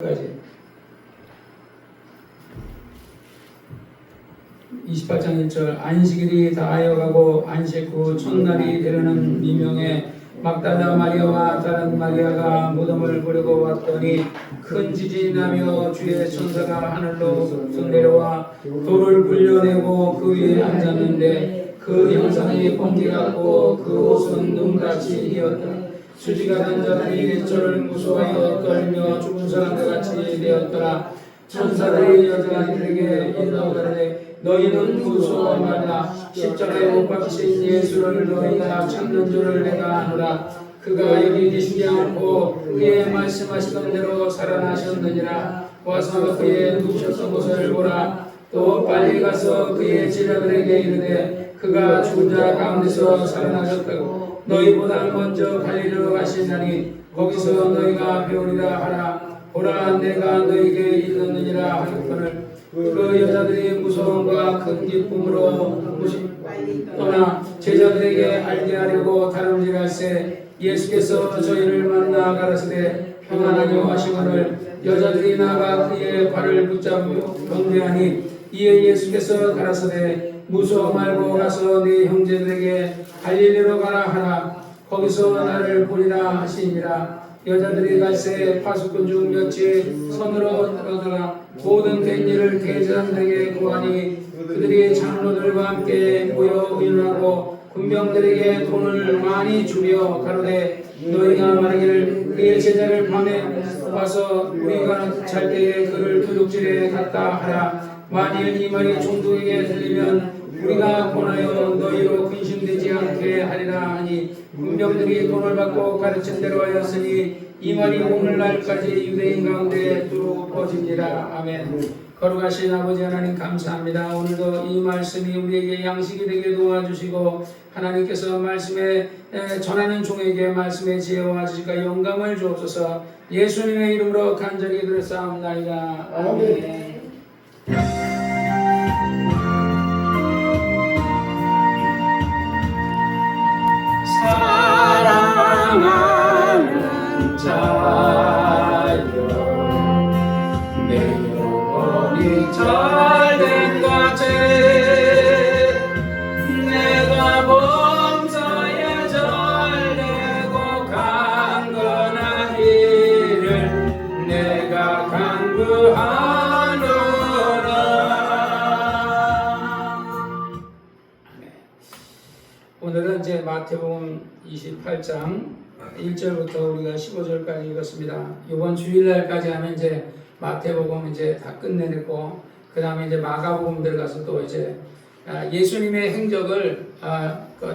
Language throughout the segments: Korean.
까지 28장 1절 안식일이 다하여가고 안식 후 첫날이 되려는 미명에 막달라 마리아와 다른 마리아가 무덤을 보려고 왔더니 큰 지진이 나며 주의 천사가 하늘로 내려와 돌을 굴려내고 그 위에 앉았는데 그 형상이 번개 같고 그 옷은 눈같이 되었다. 수지가 난 자들이 저를 무서워하여 떨며 죽은 사람들 같이 되었더라. 천사들이 여자들에게 일러 가르되 너희는 무서워 말라. 십자가에 못 박히신 예수를 너희가 찾는 줄을 내가 아노라. 그가 여기 계시지 않고 그의 말씀하시던 대로 살아나셨느니라. 와서 그의 누우셨던 곳을 보라. 또 빨리 가서 그의 제자들에게 이르되 그가 죽은 자 가운데서 살아나셨다고 너희보다 먼저 갈리로 가시나니 거기서 너희가 배우리라 하라. 보라 내가 너희에게 이르느니라 하였거늘 그 여자들이 무서움과 큰 기쁨으로 떠나 제자들에게 알게 하려고 다름질할세 예수께서 저희를 만나 가라사대 평안하여 하시거늘 여자들이 나가 그의 발을 붙잡고 경배하니 이에 예수께서 가라사대 무서워 말고 가서 네 형제들에게 갈릴리로 가라 하라. 거기서 나를 보리라 하시니라. 여자들이 갈새 파수꾼 중 몇이 선으로 들어가라. 모든 된 일을 대제사장들에게 고하니 그들이 장로들과 함께 모여 의논하고 군병들에게 돈을 많이 주며 가로되 너희가 말하기를 그의 제자를 밤에 와서 우리가 잘 때에 그를 도둑질에 갔다 하라. 만일 이 말이 종독에게 들리면 우리가 권하여 너희로 근심되지 않게 하리라 하니 군병들이 돈을 받고 가르친 대로 하였으니 이 말이 오늘날까지 유대인 가운데 두루 퍼집니다. 아멘. 거룩하신 아버지 하나님 감사합니다. 오늘도 이 말씀이 우리에게 양식이 되게 도와주시고 하나님께서 말씀에 전하는 종에게 말씀의 지혜와 지식과 영감을 주옵소서. 예수님의 이름으로 간절히 기도했사옵나이다. 아멘. 사랑하는 자여 내 영혼이 잘된 같이 내가 범사에 잘되고 강건한 일을 내가 간구하노라. 오늘은 이제 마태복음 28장 1절부터 우리가 15절까지 읽었습니다. 이번 주일날까지 하면 이제 마태복음 이제 다 끝내고 그 다음에 이제 마가복음 들어가서 또 이제 예수님의 행적을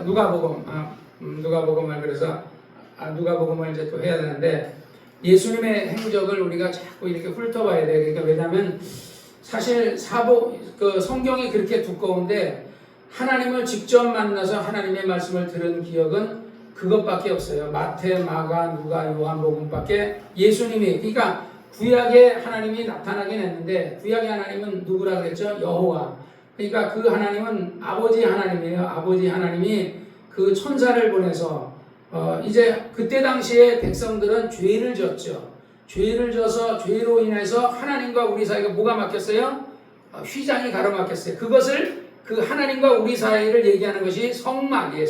누가복음을 그래서 누가복음을 이제 또 해야 되는데 예수님의 행적을 우리가 자꾸 이렇게 훑어봐야 돼. 그러니까 왜냐하면 사실 성경이 그렇게 두꺼운데 하나님을 직접 만나서 하나님의 말씀을 들은 기억은 그것밖에 없어요. 마태, 마가, 누가, 요한복음밖에. 예수님이 그러니까 구약에 하나님이 나타나긴 했는데 구약의 하나님은 누구라 그랬죠? 여호와. 그러니까 그 하나님은 아버지 하나님이에요. 아버지 하나님이 그 천사를 보내서 이제 그때 당시에 백성들은 죄를 졌죠. 죄를 져서 죄로 인해서 하나님과 우리 사이가 뭐가 막혔어요? 휘장이 가로막혔어요. 그것을 그 하나님과 우리 사이를 얘기하는 것이 성막이에요.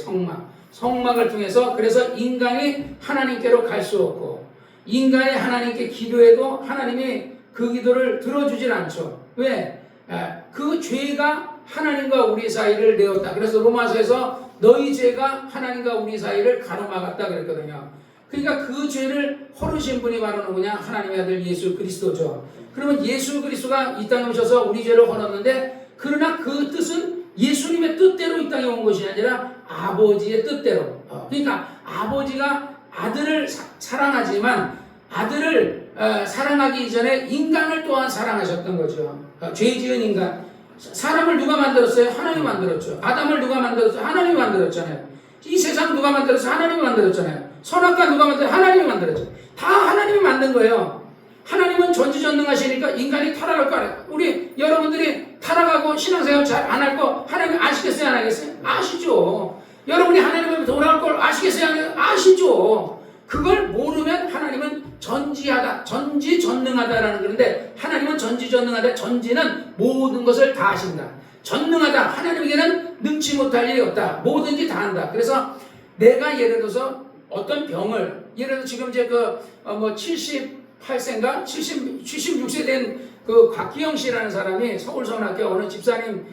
성막을 통해서 그래서 인간이 하나님께로 갈 수 없고 인간이 하나님께 기도해도 하나님이 그 기도를 들어주질 않죠. 왜? 그 죄가 하나님과 우리 사이를 내었다. 그래서 로마서에서 너희 죄가 하나님과 우리 사이를 가로막았다 그랬거든요. 그러니까 그 죄를 헐으신 분이 바로 누구냐? 하나님의 아들 예수 그리스도죠. 그러면 예수 그리스도가 이 땅에 오셔서 우리 죄를 헐었는데 그러나 그 뜻은 예수님의 뜻대로 이 땅에 온 것이 아니라 아버지의 뜻대로. 그러니까 아버지가 아들을 사랑하지만 아들을 사랑하기 이전에 인간을 또한 사랑하셨던 거죠. 죄 지은 인간. 사람을 누가 만들었어요? 하나님이 만들었죠. 아담을 누가 만들었어요? 하나님이 만들었잖아요. 이 세상 누가 만들었어요? 하나님이 만들었잖아요. 선악과 누가 만들었어요? 하나님이 만들었죠. 다 하나님이 만든 거예요. 하나님은 전지전능하시니까 인간이 타락할 거 아니에요. 우리 여러분들이 타락하고 신앙생활 잘 안 할 거 하나님 아시겠어요? 안 하겠어요? 아시죠. 여러분이 하나님 앞에 돌아갈 걸 아시겠어요? 안 해요? 아시죠. 그걸 모르면 하나님은 전지하다, 전지전능하다라는 그런데 하나님은 전지전능하다. 전지는 모든 것을 다 하신다. 전능하다. 하나님에게는 능치 못할 일이 없다. 뭐든지 다 한다. 그래서 내가 예를 들어서 어떤 병을 예를 들어 지금 이제 78세인가 76세 된 그 곽기영 씨라는 사람이 서울선학교 어느 집사님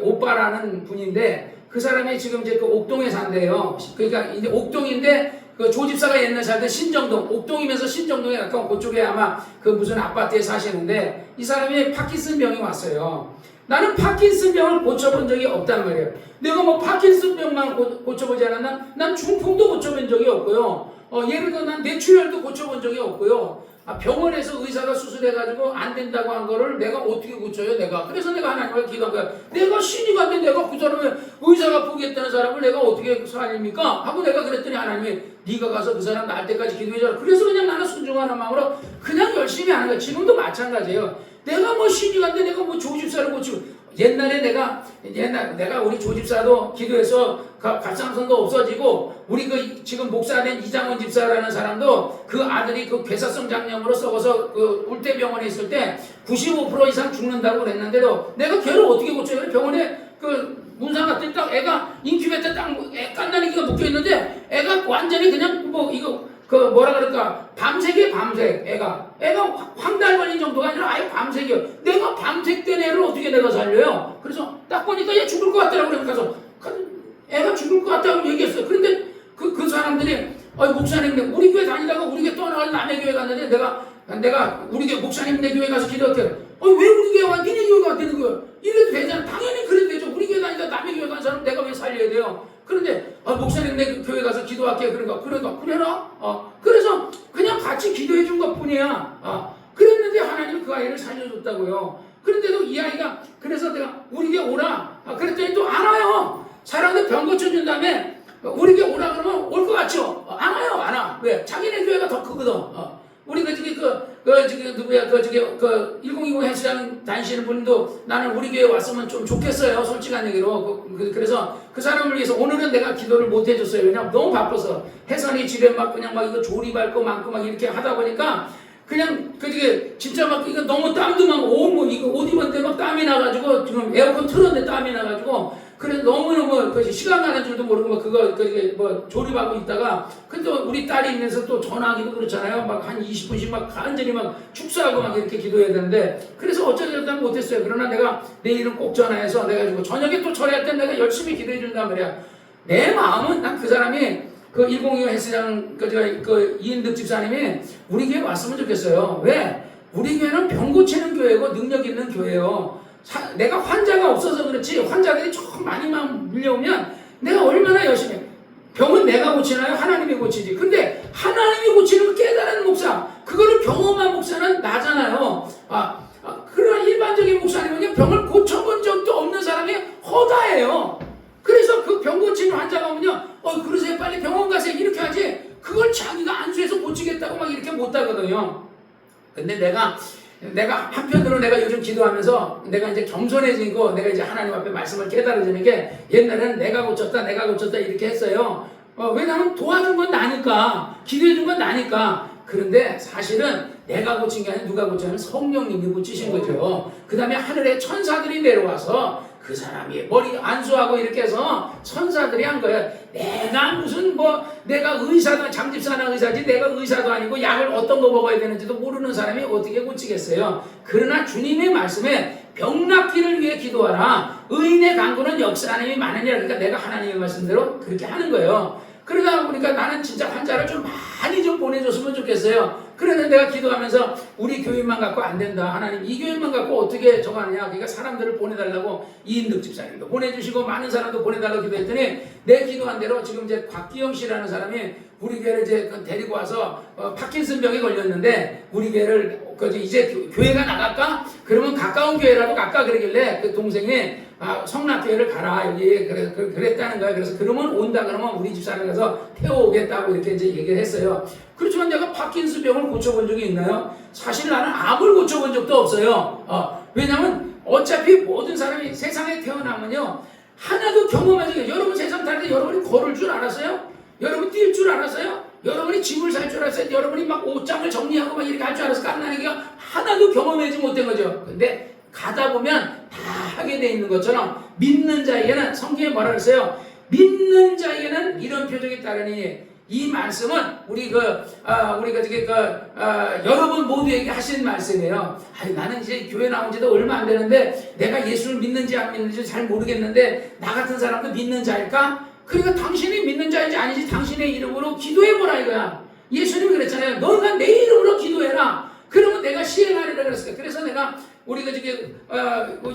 오빠라는 분인데 그 사람이 지금 이제 그 옥동에 산대요. 그러니까 이제 옥동인데 그 조 집사가 옛날 살던 신정동, 옥동이면서 신정동에 가까운 그쪽에 아마 그 무슨 아파트에 사시는데 이 사람이 파킨슨 병이 왔어요. 나는 파킨슨 병을 고쳐본 적이 없단 말이에요. 내가 뭐 파킨슨 병만 고쳐보지 않았나? 난 중풍도 고쳐본 적이 없고요. 예를 들어 난 뇌출혈도 고쳐본 적이 없고요. 병원에서 의사가 수술해가지고 안 된다고 한 거를 내가 어떻게 고쳐요, 내가. 그래서 내가 하나님을 기도한 거야. 내가 신이 간데 내가 그 사람을 의사가 보겠다는 사람을 내가 어떻게 살립니까? 하고 내가 그랬더니 하나님이 네가 가서 그 사람 날 때까지 기도해줘라. 그래서 그냥 나는 순종하는 마음으로 그냥 열심히 하는 거야. 지금도 마찬가지예요. 내가 뭐 신이 간데 내가 뭐 조집사를 고치고 옛날에 내가 우리 조집사도 기도해서 갑상선도 없어지고 우리 그 지금 목사된 이장원 집사라는 사람도 그 아들이 그 괴사성 장염으로 썩어서 그 울대병원에 있을 때 95% 이상 죽는다고 그랬는데도 내가 걔를 어떻게 고쳐요? 병원에 그 문상 갔더니 딱 애가 인큐베이터 딱 깐나니기가 묶여 있는데 애가 완전히 그냥 뭐 이거 그 뭐라 그럴까 밤색이에요. 밤색. 애가 황달 걸린 정도가 아니라 아예 밤색이에요. 내가 밤색 된 애를 어떻게 내가 살려요? 그래서 딱 보니까 얘 죽을 것 같더라고. 그래서 애가 죽을 것 같다고 얘기했어요. 그런데 그 사람들이 목사님 우리 교회 다니다가 우리 교회 떠나가서 남의 교회 갔는데 내가 우리 교회 목사님 내 교회 가서 기도할게. 왜 우리 교회 와? 니네 교회가 안 되는 거야? 이래도 되잖아. 당연히 그래도 되죠. 우리 교회 다니다가 남의 교회 간 사람 내가 왜 살려야 돼요? 그런데 목사님 내 교회 가서 기도할게. 그래라. 그래서 그냥 같이 기도해 준 것 뿐이야. 그랬는데 하나님은 그 아이를 살려줬다고요. 그런데도 이 아이가 그래서 내가 우리 교회 오라. 그랬더니 또 안 와요. 사람들 병 고쳐준 다음에 우리 교회 오라 그러면 올 것 같죠? 안 와요. 안 와. 왜? 자기네 교회가 더 크거든. 우리 누구야 1020 헬스장 다니시는 분도 나는 우리 교회 왔으면 좀 좋겠어요. 솔직한 얘기로. 그래서 그 사람을 위해서 오늘은 내가 기도를 못 해줬어요. 왜냐면 너무 바빠서 해산이 집에 막 그냥 막 이거 조리할 거 많고 막 이렇게 하다 보니까 그냥 진짜 막 이거 너무 땀도 막 이거 옷 입었는데 막 땀이 나가지고 지금 에어컨 틀었는데 땀이 나가지고 그래서 너무너무 시간 가는 줄도 모르고 막 그거 조립하고 있다가 근데 우리 딸이 있면서 또 전화하기도 그렇잖아요. 막 한 20분씩 막 간절히 막 축사하고 막 이렇게 기도해야 되는데 그래서 어쩌다 못했어요. 그러나 내가 내일은 꼭 전화해서 내가 저녁에 또 처리할 때 내가 열심히 기도해 준단 말이야. 내 마음은 난 그 사람이 그 102 헬스장 이인득 집사님이 우리 교회 왔으면 좋겠어요. 왜? 우리 교회는 병 고치는 교회고 능력 있는 교회예요. 내가 환자가 없어서 그렇지 환자들이 조금 많이만 밀려오면 내가 얼마나 열심히 병은 내가 고치나요? 하나님이 고치지. 근데 하나님이 고치는 걸 깨달은 목사 그거를 경험한 목사는 나잖아요. 그러나 일반적인 목사님은 병을 고쳐본 적도 없는 사람이 허다해요. 그래서 그 병 고치는 환자가 오면요 그러세요 빨리 병원 가세요 이렇게 하지 그걸 자기가 안수해서 고치겠다고 막 이렇게 못하거든요. 근데 내가 한편으로 내가 요즘 기도하면서 내가 이제 겸손해지고 내가 이제 하나님 앞에 말씀을 깨달아지는 게 옛날에는 내가 고쳤다 이렇게 했어요. 왜냐하면 도와준 건 나니까 기도해 준 건 나니까. 그런데 사실은 내가 고친 게 아니라 누가 고치냐면 성령님이 고치신 거죠. 그 다음에 하늘에 천사들이 내려와서 그 사람이 머리 안수하고 이렇게 해서 천사들이 한 거예요. 내가 무슨 내가 의사도 장집사나 의사지 내가 의사도 아니고 약을 어떤 거 먹어야 되는지도 모르는 사람이 어떻게 고치겠어요. 그러나 주님의 말씀에 병 낫기를 위해 기도하라. 의인의 간구는 역사하는 힘이 많으니라. 그러니까 내가 하나님의 말씀대로 그렇게 하는 거예요. 그러다 보니까 나는 진짜 환자를 좀 많이 좀 보내줬으면 좋겠어요. 그런데 내가 기도하면서 우리 교인만 갖고 안 된다. 하나님 이 교인만 갖고 어떻게 저거 하느냐. 그러니까 사람들을 보내달라고 이인득 집사님도 보내주시고 많은 사람도 보내달라고 기도했더니 내 기도한 대로 지금 이제 곽기영 씨라는 사람이 우리 교회를 이제 데리고 와서 파킨슨 병에 걸렸는데 우리 교회를 이제 교회가 나갈까? 그러면 가까운 교회라도 갈까? 그러길래 그 동생이 성락교회를 가라 여기 그랬다는 거야. 그래서 그러면 온다 그러면 우리 집사람 가서 태워오겠다고 이렇게 이제 얘기를 했어요. 그렇지만 내가 파킨슨 병을 고쳐본 적이 있나요? 사실 나는 암을 고쳐본 적도 없어요. 왜냐면 어차피 모든 사람이 세상에 태어나면요 하나도 경험하지. 여러분 세상 탈 때 여러분이 걸을 줄 알았어요? 여러분 뛸 줄 알았어요? 여러분이 집을 살 줄 알았어요? 여러분이 막 옷장을 정리하고 막 이렇게 할 줄 알았어? 깐나니가 하나도 경험하지 못한 거죠. 근데 가다 보면 다 하게 돼 있는 것처럼 믿는 자에게는 성경에 뭐라 그랬어요? 믿는 자에게는 이런 표적이 따르니 이 말씀은 우리가 여러분 모두에게 하신 말씀이에요. 아니, 나는 이제 교회 나온 지도 얼마 안 되는데 내가 예수를 믿는지 안 믿는지 잘 모르겠는데 나 같은 사람도 믿는 자일까? 그러니까 당신이 믿는 자인지 아닌지 당신의 이름으로 기도해보라 이거야. 예수님이 그랬잖아요. 너가 내 이름으로 기도해라. 그러면 내가 시행하리라 그랬어요. 그래서 내가 우리가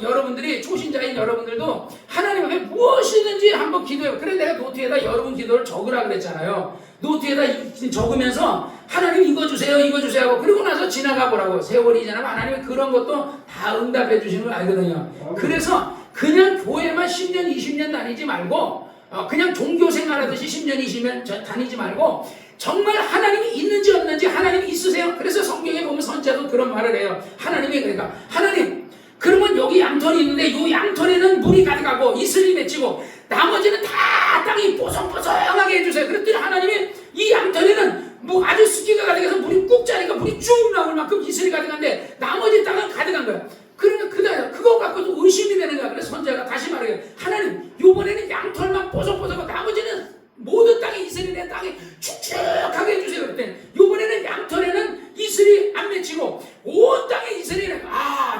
여러분들이 초신자인 여러분들도 하나님 앞에 무엇이든지 한번 기도해. 그래 내가 노트에다 여러분 기도를 적으라 그랬잖아요. 노트에다 적으면서 하나님 이거 주세요 하고 그리고 나서 지나가 보라고. 세월이 지나면 하나님이 그런 것도 다 응답해 주시는 걸 알거든요. 그래서 그냥 교회만 10년 20년 다니지 말고 그냥 종교 생활하듯이 10년 20년 다니지 말고 정말 하나님이 있는지 없는지 하나님이 있으세요? 그래서 성경에 보면 선지자도 그런 말을 해요. 하나님이 그러니까 하나님 그러면 여기 양털이 있는데 이 양털에는 물이 가득하고 이슬이 맺히고 나머지는 다 땅이 뽀송뽀송하게 해주세요. 그랬더니 하나님이 이 양털에는 뭐 아주 습기가 가득해서 물이 꾹 짜니까 물이 쭉 나올 만큼 이슬이 가득한데 나머지 땅은 가득한 거야. 그러니까 그거 갖고도 의심이 되는 거야. 그래서 선지자가 다시 말해요. 하나님 요번에는 양털만 뽀송뽀송하고 나머지는 모든 땅에 이슬이 내 땅에 축축하게 해주세요. 그랬더니 요번에는 양털에는 이슬이 안 맺히고 온 땅에 이슬이 내.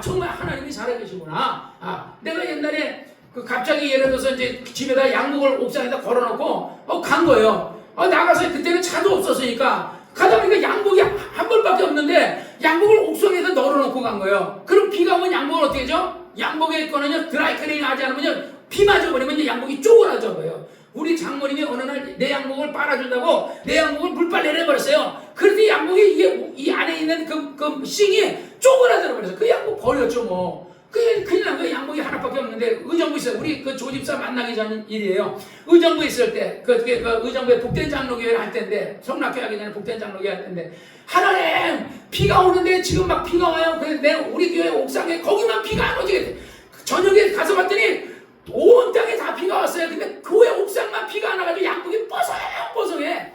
정말 하나님이 살아계시구나. 내가 옛날에 갑자기 예를 들어서 이제 집에다 양복을 옥상에다 걸어놓고 간 거예요. 나가서 그때는 차도 없었으니까 가다 보니까 양복이 한 벌밖에 없는데 양복을 옥상에다 널어놓고 간 거예요. 그럼 비가 오면 양복을 어떻게 하죠? 양복에 거는요 드라이클리닝 하지 않으면요 비 맞아버리면 양복이 쪼그라져 버려요. 우리 장모님이 어느 날 내 양복을 빨아준다고 내 양복을 물빨래를 해버렸어요. 그런데 양복이 이게 이 안에 있는 그 싱이 쪼그라들어 버려서 그 양복 버렸죠 뭐. 그게 큰일 난 거예요. 양복이 하나밖에 없는데 의정부 있어요. 우리 그 조집사 만나기 전 일이에요. 의정부 있을 때 그 의정부에 복된 장로교회를 할 때인데 성락교 하기 전에 복된 장로교회 할 때인데 하나님 비가 오는데 지금 막 비가 와요. 그래서 내가 우리 교회 옥상에 거기만 비가 안 오지게 저녁에 가서 봤더니 온 땅에 다 비가 왔어요. 근데 교회 옥상만 비가 안 와가지고 양복이 뽀송뽀송해.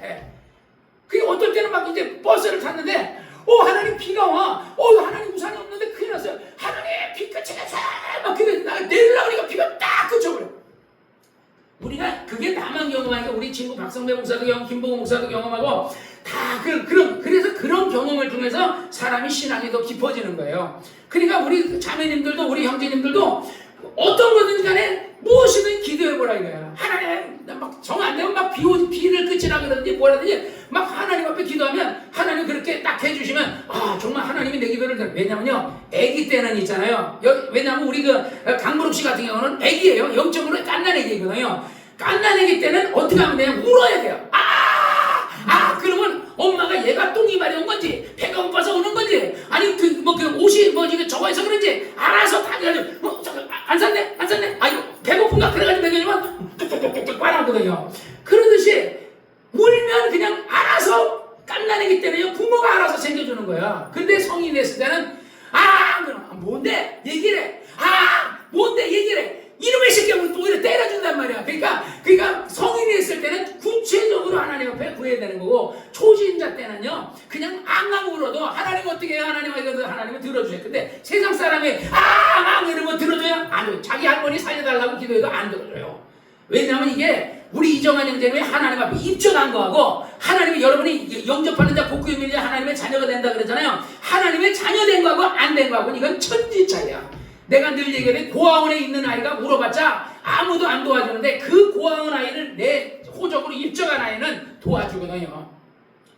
그게 어떨 때는 막 이제 버스를 탔는데 하나님 비가 와. 하나님 우산이 없는데 큰일 났어요. 하나님 비 그치겠어. 막 그래 나 내리려고 하니까 비가 딱 그쳐버려. 우리가 그게 나만 경험하니까 우리 친구 박성배 목사도 경험, 김보고 목사도 경험하고 다 그래서 그런 경험을 통해서 사람이 신앙이 더 깊어지는 거예요. 그러니까 우리 자매님들도 우리 형제님들도 어떤 거든지 간에 무엇이든 기도해보라 이거야. 하나님 막 정 안 되면 막 비를 그치라 그러든지 뭐라든지 막 하나님 앞에 기도하면 하나님 그렇게 딱 해주시면 정말 하나님이 내 기도를 들어요. 왜냐면요 아기 때는 있잖아요. 왜냐면 우리 강무룩 씨 같은 경우는 아기예요. 영적으로 깐난 아기거든요. 깐난 아기 때는 어떻게 하면 돼요? 울어야 돼요. 그러면 엄마가 얘가 똥이 마려운 건지 배가 고파서 오는 건지 아니 그 옷이 이게 저거해서 그런지 알아서 다 해가지고 안 샀네? 이거 배고픈가? 그래가지고 먹여주면 뚝뚝뚝뚝 빨아거든요. 그러듯이 울면 그냥 알아서 깐난애기 때는요 부모가 알아서 챙겨주는 거야. 근데 성인이 됐을 때는 뭔데? 얘기를 해. 뭔데? 얘기를 해. 이놈의 새끼가 오히려 때려준단 말이야. 그러니까 성인이 있을 때는 구체적으로 하나님 앞에 구해야 되는 거고 초신자 때는요 그냥 앙앙 울어도 하나님 어떻게 해요? 하나님은 들어주세요. 근데 세상 사람이 이러면 들어줘요? 안 줘요. 자기 할머니 살려달라고 기도해도 안 들어줘요. 왜냐하면 이게 우리 이정환 형제님이 하나님 앞에 입증한 거하고 하나님이 여러분이 영접하는 자 복구 유민자 하나님의 자녀가 된다 그랬잖아요. 하나님의 자녀 된 거하고 안 된 거하고는 이건 천지 차이야. 내가 늘 얘기하는데 고아원에 있는 아이가 물어봤자 아무도 안 도와주는데 그 고아원 아이를 내 호적으로 입적한 아이는 도와주거든요.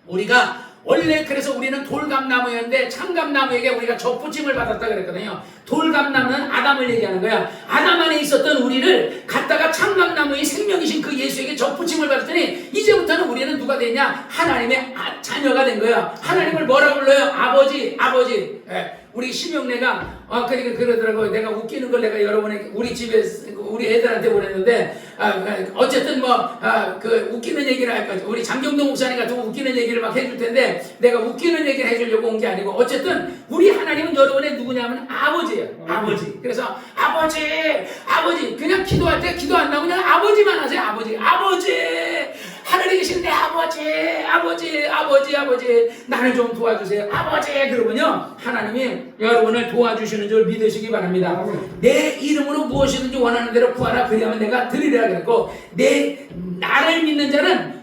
우리가 원래 그래서 우리는 돌감나무였는데 참감나무에게 우리가 접붙임을 받았다 그랬거든요. 돌감나무는 아담을 얘기하는 거야. 아담 안에 있었던 우리를 갖다가 참감나무의 생명이신 그 예수에게 접붙임을 받았더니 이제부터는 우리는 누가 됐냐? 하나님의 자녀가 된 거야. 하나님을 뭐라고 불러요? 아버지. 우리 심영래가 그러더라고요. 내가 웃기는 걸 내가 여러분에게 우리 집에 우리 애들한테 보냈는데 어쨌든 웃기는 얘기를 할 거지. 우리 장경동 목사님 같은 웃기는 얘기를 막 해줄 텐데 내가 웃기는 얘기를 해주려고 온 게 아니고 어쨌든 우리 하나님은 여러분의 누구냐면 아버지예요. 아버지. 그래서 아버지 그냥 기도할 때 기도 안 나오고 그냥 아버지만 하세요. 아버지 하늘에 계신 내 아버지, 아버지, 아버지, 아버지, 나를 좀 도와주세요. 아버지, 그러면요 하나님이 여러분을 도와주시는 줄 믿으시기 바랍니다. 내 이름으로 무엇이든지 원하는 대로 구하라, 그리하면 내가 드리리라 그랬고, 나를 믿는 자는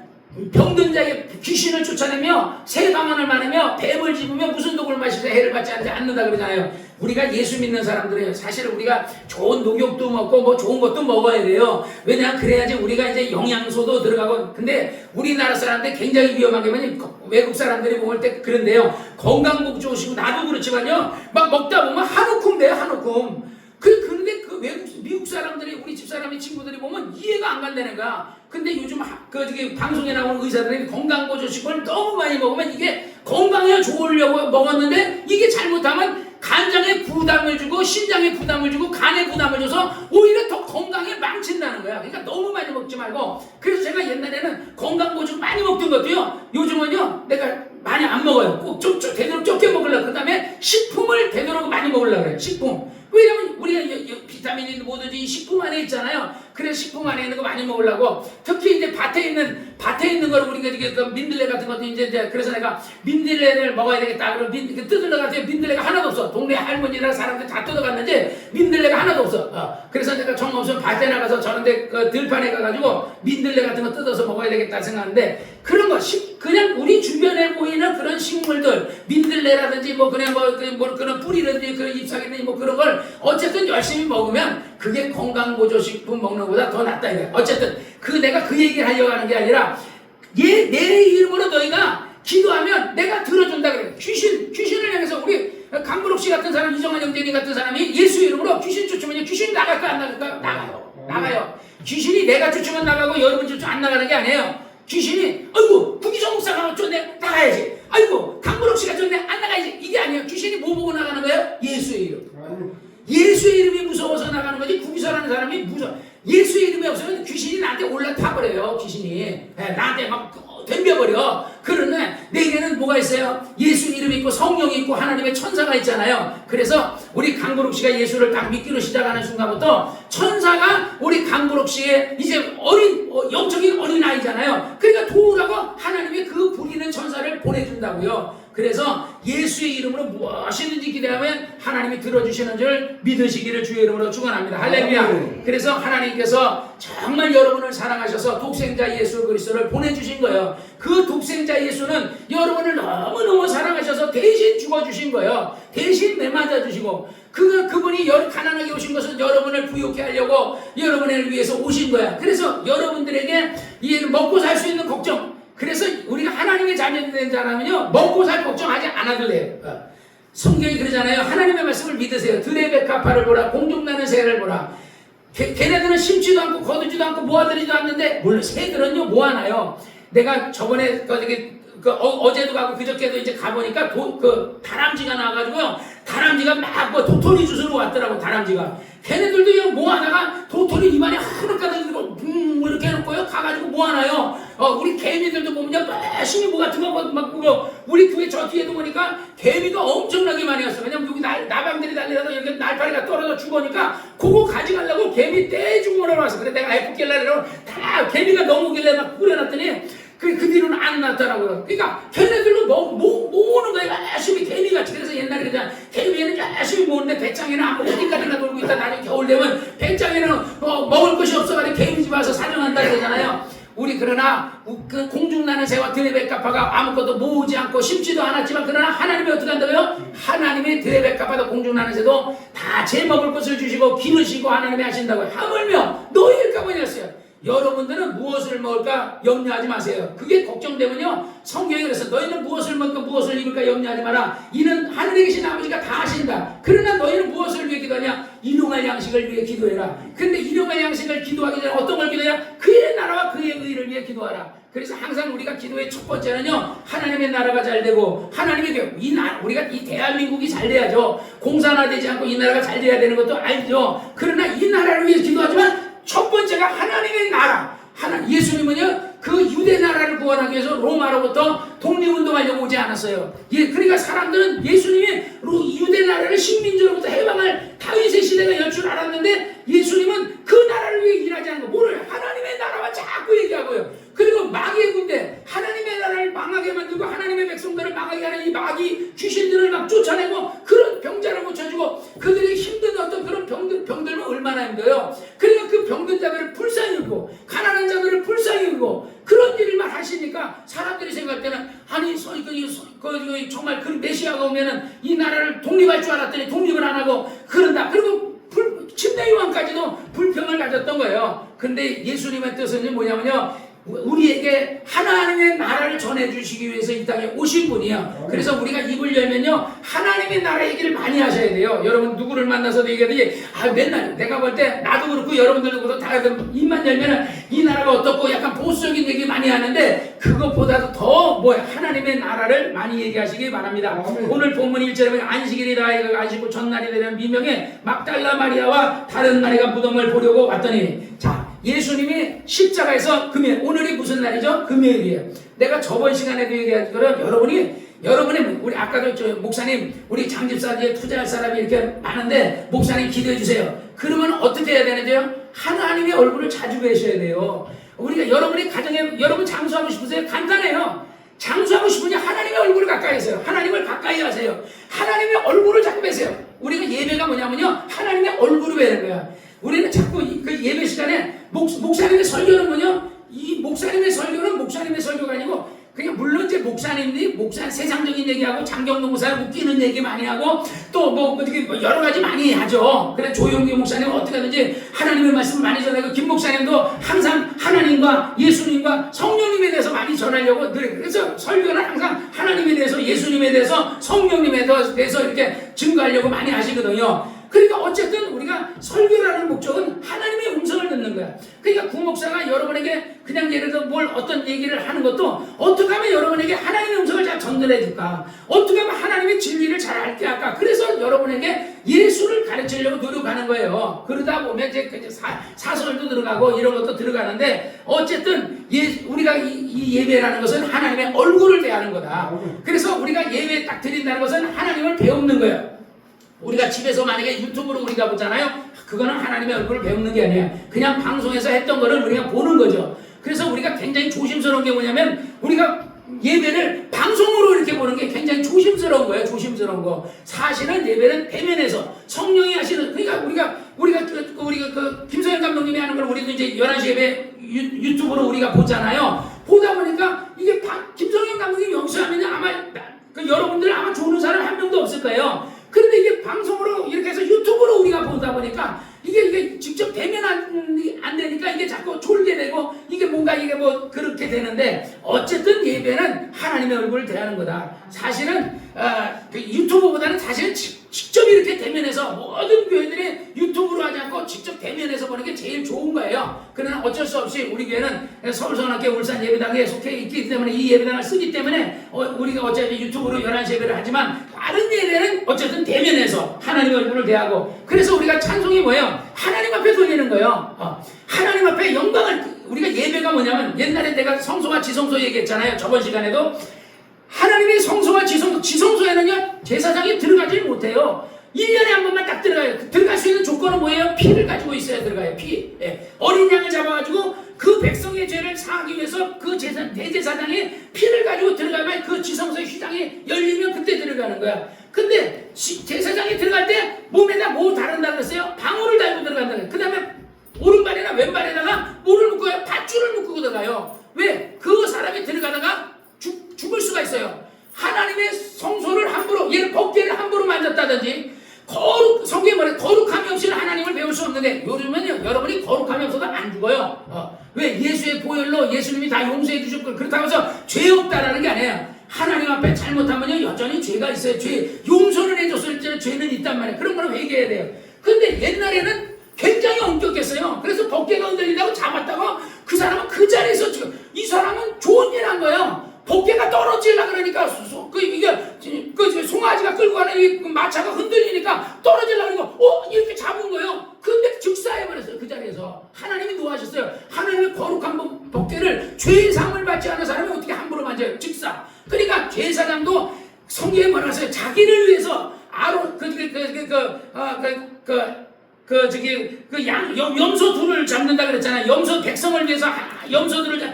병든 자에게 귀신을 쫓아내며 새 방언을 말하며 뱀을 집으며 무슨 독을 마시자 해를 받지 않는다 그러잖아요. 우리가 예수 믿는 사람들은 사실 우리가 좋은 녹욕도 먹고 뭐 좋은 것도 먹어야 돼요. 왜냐하면 그래야지 우리가 이제 영양소도 들어가고. 근데 우리나라 사람들 굉장히 위험한 게 뭐냐면 외국 사람들이 먹을 때 그런데요, 건강복 좋으시고 나도 그렇지만요, 막 먹다 보면 한우쿰 돼요, 한우쿰. 그런데 그 미국 사람들이, 우리 집사람의 친구들이 보면 이해가 안 간다는 거야. 근데 요즘 저기 방송에 나오는 의사들이 건강보조식을 너무 많이 먹으면 이게 건강에 좋으려고 먹었는데 이게 잘못하면 간장에 부담을 주고 신장에 부담을 주고 간에 부담을 줘서 오히려 더 건강에 망친다는 거야. 그러니까 너무 많이 먹지 말고. 그래서 제가 옛날에는 건강보조식 많이 먹던 것도요, 요즘은요 내가 많이 안 먹어요. 꼭 되도록 적게 먹으려고. 그 다음에 식품을 되도록 많이 먹으려고 그래요. 식품. 왜냐면 우리가 비타민이 뭐든지 식품 안에 있잖아요. 그래서 식품 안에 있는 거 많이 먹으려고. 특히 이제 밭에 있는 걸 우리가 이게 그 민들레 같은 것도 이제 그래서 내가 민들레를 먹어야 되겠다. 그러고 뜯으러 갔더니 민들레가 하나도 없어. 동네 할머니랑 사람들 다 뜯어갔는지 민들레가 하나도 없어. 그래서 내가 정없으면 밭에 나가서 저런데 그 들판에 가가지고 민들레 같은 거 뜯어서 먹어야 되겠다 생각하는데, 그런 거 그냥 우리 주변에 보이는 그런 식물들, 민들레라든지 뭐 그냥 뭐 그런 뿌리라든지 그런 잎사귀든지 뭐 그런 걸 어쨌든 열심히 먹으면 그게 건강보조식품 먹는 것보다 더 낫다 이거야. 어쨌든 내가 그 얘기를 하려고 하는 게 아니라, 내 이름으로 너희가 기도하면 내가 들어준다 그래. 귀신을 향해서 우리 강부록 씨 같은 사람, 이정환 형제님 같은 사람이 예수 이름으로 귀신 쫓으면 귀신이 나갈까 안 나갈까? 나가요. 귀신이 내가 쫓으면 나가고 여러분 쫓으면 안 나가는 게 아니에요. 귀신이 아이고 구기정 목사가 쫓네, 나가야지. 아이고 강부록 씨가 쫓네, 안 나가야지. 이게 아니에요. 귀신이 뭐 보고 나가는 거예요? 예수의 이름. 예수의 이름이 무서워서 나가는 거지. 구기서라는 사람이 예수의 이름이 없으면 귀신이 나한테 올라타버려요. 귀신이 나한테 막 덤벼버려. 그러네 내게는 뭐가 있어요? 예수 이름이 있고 성령이 있고 하나님의 천사가 있잖아요. 그래서 우리 강부록 씨가 예수를 딱 믿기로 시작하는 순간부터 천사가 우리 강부록 씨의 이제 영적인 어린아이잖아요. 그러니까 도우라고 하나님이 그 부리는 천사를 보내준다고요. 그래서 예수의 이름으로 무엇이든지 기대하면 하나님이 들어주시는 줄 믿으시기를 주의 이름으로 축원합니다. 할렐루야. 그래서 하나님께서 정말 여러분을 사랑하셔서 독생자 예수 그리스도를 보내주신 거예요. 그 독생자 예수는 여러분을 너무너무 사랑하셔서 대신 죽어주신 거예요. 대신 내맞아주시고, 그분이 가난하게 오신 것은 여러분을 부유케 하려고 여러분을 위해서 오신 거야. 그래서 여러분들에게 먹고 살 수 있는 걱정, 그래서 우리가 하나님의 자녀가 된 사람은요, 먹고 살 걱정하지 않아도 돼요. 성경이 그러잖아요. 하나님의 말씀을 믿으세요. 들의 백합화를 보라, 공중나는 새를 보라. 걔네들은 심지도 않고 거두지도 않고 모아들이지도 않는데, 물론 새들은요 모아놔요. 내가 저번에 어제도 가고 그저께도 이제 가보니까 다람쥐가 나와가지고요, 다람쥐가 막 도토리 주스로 왔더라고. 다람쥐가 걔네들도 그냥 모아다가 도토리 입안에 하늘 가득 이렇게 해놓고요 가가지고 모아놔요. 우리 개미들도 보면 열심히 뭐 같은 거 막 우리 교회 저 뒤에도 보니까 개미가 엄청나게 많이 왔어. 왜냐면 여기 나방들이 달리다가 이렇게 날파리가 떨어져 죽으니까 그거 가져가려고 개미 떼주고 몰아왔어. 그래 내가 에프길라리로 다 개미가 넘어오길래 막 뿌려놨더니 그 뒤로는 안 났더라고요. 그러니까 걔네들도 모으는 거야 열심히 개미같이. 그래서 옛날에 그냥 개미는 열심히 모으는데 배짱이는 아무 어디까지나 놀고 있다. 나중에 겨울 되면 배짱이는 먹을 것이 없어가지고 개미집 와서 사냥한다 그러잖아요. 우리 그러나 그 공중나는 새와 들의 백합화가 아무것도 모으지 않고 심지도 않았지만, 그러나 하나님이 어떻게 한다고요? 하나님이 들의 백합화도 공중나는 새도 다 제 먹을 것을 주시고 기르시고 하나님이 하신다고요. 하물며 너희일까 뭐냐어요. 여러분들은 무엇을 먹을까 염려하지 마세요. 그게 걱정되면요, 성경이 그래서 너희는 무엇을 먹을까 무엇을 입을까 염려하지 마라. 이는 하늘에 계신 아버지가 다 하신다. 그러나 너희는 무엇을 위해 기도하냐? 일용할 양식을 위해 기도해라. 근데 일용할 양식을 기도하기 전에 어떤 걸 기도해야? 그의 나라와 그의 의를 위해 기도하라. 그래서 항상 우리가 기도의 첫 번째는요, 하나님의 나라가 잘 되고 하나님의 우리가 이 대한민국이 잘 돼야죠. 공산화되지 않고 이 나라가 잘 돼야 되는 것도 알죠. 그러나 이 나라를 위해 기도하지만 첫 번째가 하나님의 나라. 예수님은요, 그 유대 나라를 구원하기 위해서 로마로부터 독립운동하려고 오지 않았어요. 그러니까 사람들은 예수님이 유대 나라를 식민지로부터 해방할 다윗의 시대가 열 줄 알았는데, 예수님은 그 나라를 위해 일하지 않는 거. 뭐를 하나님의 나라와 자꾸 얘기하고요. 그리고 마귀의 하나님도요. 그러니까 그 병든 자들을 불쌍히 여기고 가난한 자들을 불쌍히 여기고 그런 일만 하시니까 사람들이 생각할 때는 아니 정말 그 메시아가 오면은 이 나라를 독립할 줄 알았더니 독립을 안 하고 그런다. 그리고 침례요한까지도 불평을 가졌던 거예요. 근데 예수님의 뜻은 뭐냐면요, 우리에게 하나님의 나라를 전해주시기 위해서 이 땅에 오신 분이에요. 그래서 우리가 입을 열면요 하나님의 나라 얘기를 많이 하셔야 돼요. 여러분 누구를 만나서도 얘기하듯이 맨날 내가 볼 때 나도 그렇고 여러분들도 그렇고 다 입만 열면은 이 나라가 어떻고 약간 보수적인 얘기 많이 하는데 그것보다도 더 하나님의 나라를 많이 얘기하시기 바랍니다. 오늘 본문 1절에 보면 안식일이라 안식구 전날이 되는 미명에 막달라 마리아와 다른 마리아가 무덤을 보려고 왔더니, 자, 예수님이 십자가에서 금요일, 오늘이 무슨 날이죠? 금요일이에요. 내가 저번 시간에도 얘기한 거는 여러분이 우리 아까도 저 목사님 우리 장집사에 투자할 사람이 이렇게 많은데 목사님 기도해 주세요. 그러면 어떻게 해야 되는지요? 하나님의 얼굴을 자주 뵈셔야 돼요. 우리가 여러분이 가정에 여러분 장수하고 싶으세요? 간단해요. 장수하고 싶으니 하나님의 얼굴을 가까이 하세요. 하나님을 가까이 하세요. 하나님의 얼굴을 자꾸 뵈세요. 우리가 예배가 뭐냐면요 하나님의 얼굴을 뵈는 거야. 우리는 자꾸 그 예배 시간에 목사님의 설교는 뭐냐? 이 목사님의 설교는 목사님의 설교가 아니고 그냥 물론 이제 목사님들이 세상적인 얘기하고 장경동 목사를 웃기는 얘기 많이 하고 또 여러 가지 많이 하죠. 그래 조용기 목사님은 어떻게 하든지 하나님의 말씀을 많이 전하고 김 목사님도 항상 하나님과 예수님과 성령님에 대해서 많이 전하려고 늘 그래서 설교는 항상 하나님에 대해서 예수님에 대해서 성령님에 대해서 이렇게 증거하려고 많이 하시거든요. 그러니까 어쨌든 우리가 설교라는 목적은 하나님의 음성을 듣는 거야. 그러니까 구목사가 여러분에게 그냥 예를 들어 어떤 얘기를 하는 것도 어떻게 하면 여러분에게 하나님의 음성을 잘 전달해 줄까? 어떻게 하면 하나님의 진리를 잘 알게 할까? 그래서 여러분에게 예수를 가르치려고 노력하는 거예요. 그러다 보면 이제 사설도 들어가고 이런 것도 들어가는데 어쨌든 우리가 이 예배라는 것은 하나님의 얼굴을 대하는 거다. 그래서 우리가 예배 딱 드린다는 것은 하나님을 배우는 거예요. 우리가 집에서 만약에 유튜브로 우리가 보잖아요. 그거는 하나님의 얼굴을 배우는 게 아니에요. 그냥 방송에서 했던 거를 우리가 보는 거죠. 그래서 우리가 굉장히 조심스러운 게 뭐냐면 우리가 예배를 방송으로 이렇게 보는 게 굉장히 조심스러운 거예요. 조심스러운 거. 사실은 예배는 대면에서 성령이 하시는, 그러니까 우리가 그 김성현 감독님이 하는 걸 우리도 이제 11시 예배 유튜브로 우리가 보잖아요. 보다 보니까 이게 김성현 감독님이 영수하면 아마 여러분들 아마 좋은 사람 한 명도 없을 거예요. 그런데 이게 방송으로 이렇게 해서 유튜브로 우리가 보다 보니까 이게 직접 대면 안 되니까 이게 자꾸 졸게 되고 이게 뭔가 이게 그렇게 되는데 어쨌든 예배는 하나님의 얼굴을 대하는 거다. 사실은 유튜브보다는 사실은 직접 이렇게 대면해서 모든 교회들이 유튜브로 하지 않고 직접 대면해서 보는 게 제일 좋은 거예요. 그러나 어쩔 수 없이 우리 교회는 서울선악교 울산 예배당에 속해 있기 때문에 이 예배당을 쓰기 때문에 우리가 어차피 유튜브로 11시 예배를 하지만 다른 예배는 어쨌든 대면에서 하나님의 얼굴을 대하고, 그래서 우리가 찬송이 뭐예요? 하나님 앞에 돌리는 거예요. 하나님 앞에 영광을, 우리가 예배가 뭐냐면 옛날에 내가 성소와 지성소 얘기했잖아요. 저번 시간에도 하나님의 성소와 지성소에는요 제사장이 들어가지 못해요. 1년에 한 번만 딱 들어가요. 들어갈 수 있는 조건은 뭐예요? 피를 가지고 있어야 들어가요. 피. 어린 양을 잡아가지고 그 백성의 죄를 사하기 위해서 그 대제사장이 피를 가지고 들어가면 그 지성소의 휘장이 열리면 그때 들어가는 거야. 근데 제사장이 들어갈 때 몸에다 뭐 다른다 그랬어요? 방울을 달고 들어간다 그랬어요. 그 다음에 오른발이나 왼발에다가 뭐를 묶어요? 밧줄을 묶고 들어가요. 왜? 그 사람이 들어가다가 죽을 수가 있어요. 하나님의 성소를 함부로, 얘를 법궤를 함부로 만졌다든지 성경에 말해 거룩함이 없이는 하나님을 배울 수 없는데 요즘은요 여러분이 거룩함이 없어도 안 죽어요. 왜? 예수의 보혈로 예수님이 다 용서해 주셨고, 그렇다고 해서 죄 없다라는 게 아니에요. 하나님 앞에 잘못하면요 여전히 죄가 있어요. 용서를 해줬을 때 죄는 있단 말이에요. 그런 거는 회개해야 돼요. 근데 옛날에는 굉장히 엄격했어요. 그래서 법궤가 흔들린다고 잡았다고 그 사람은 그 자리에서 이 사람은 좋은 일 한 거예요. 법궤가 떨어지려고 그러니까 이게 송아지가 끌고 가는 이 마차가 흔들리니까 떨어지려고 그러니까 이렇게 잡은 거예요. 근데 즉사해버렸어요. 그 자리에서. 하나님이 노하셨어요. 하나님의 거룩한 법궤를 죄의 상을 받지 않은 사람이 어떻게 함부로 만져요? 즉사. 그러니까 제사장도 성경에 뭐라 했어요? 자기를 위해서 염소 둘을 잡는다 그랬잖아요. 염소 백성을 위해서 염소들을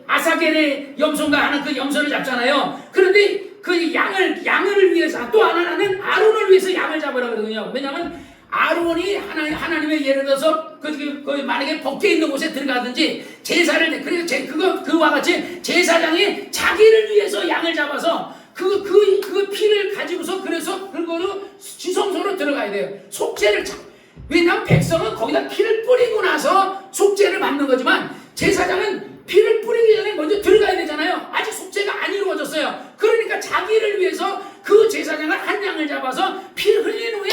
아사겔의 염소인가 하는 그 염소를 잡잖아요. 그런데 그 양을 위해서 또 하나는 아론을 위해서 양을 잡으라 그러거든요. 왜냐하면 아론이 하나님의 예를 들어서 만약에 법궤 있는 곳에 들어가든지 제사를 그와 같이 제사장이 자기를 위해서 양을 잡아서 그 피를 가지고서 그래서 그걸로 지성소로 들어가야 돼요. 속죄를 왜냐하면 백성은 거기다 피를 뿌리고 나서 속죄를 받는 거지만 제사장은 피를 뿌리기 전에 먼저 들어가야 되잖아요. 아직 속죄가 안 이루어졌어요. 그러니까 자기를 위해서 그 제사장은 한 양을 잡아서 피를 흘린 후에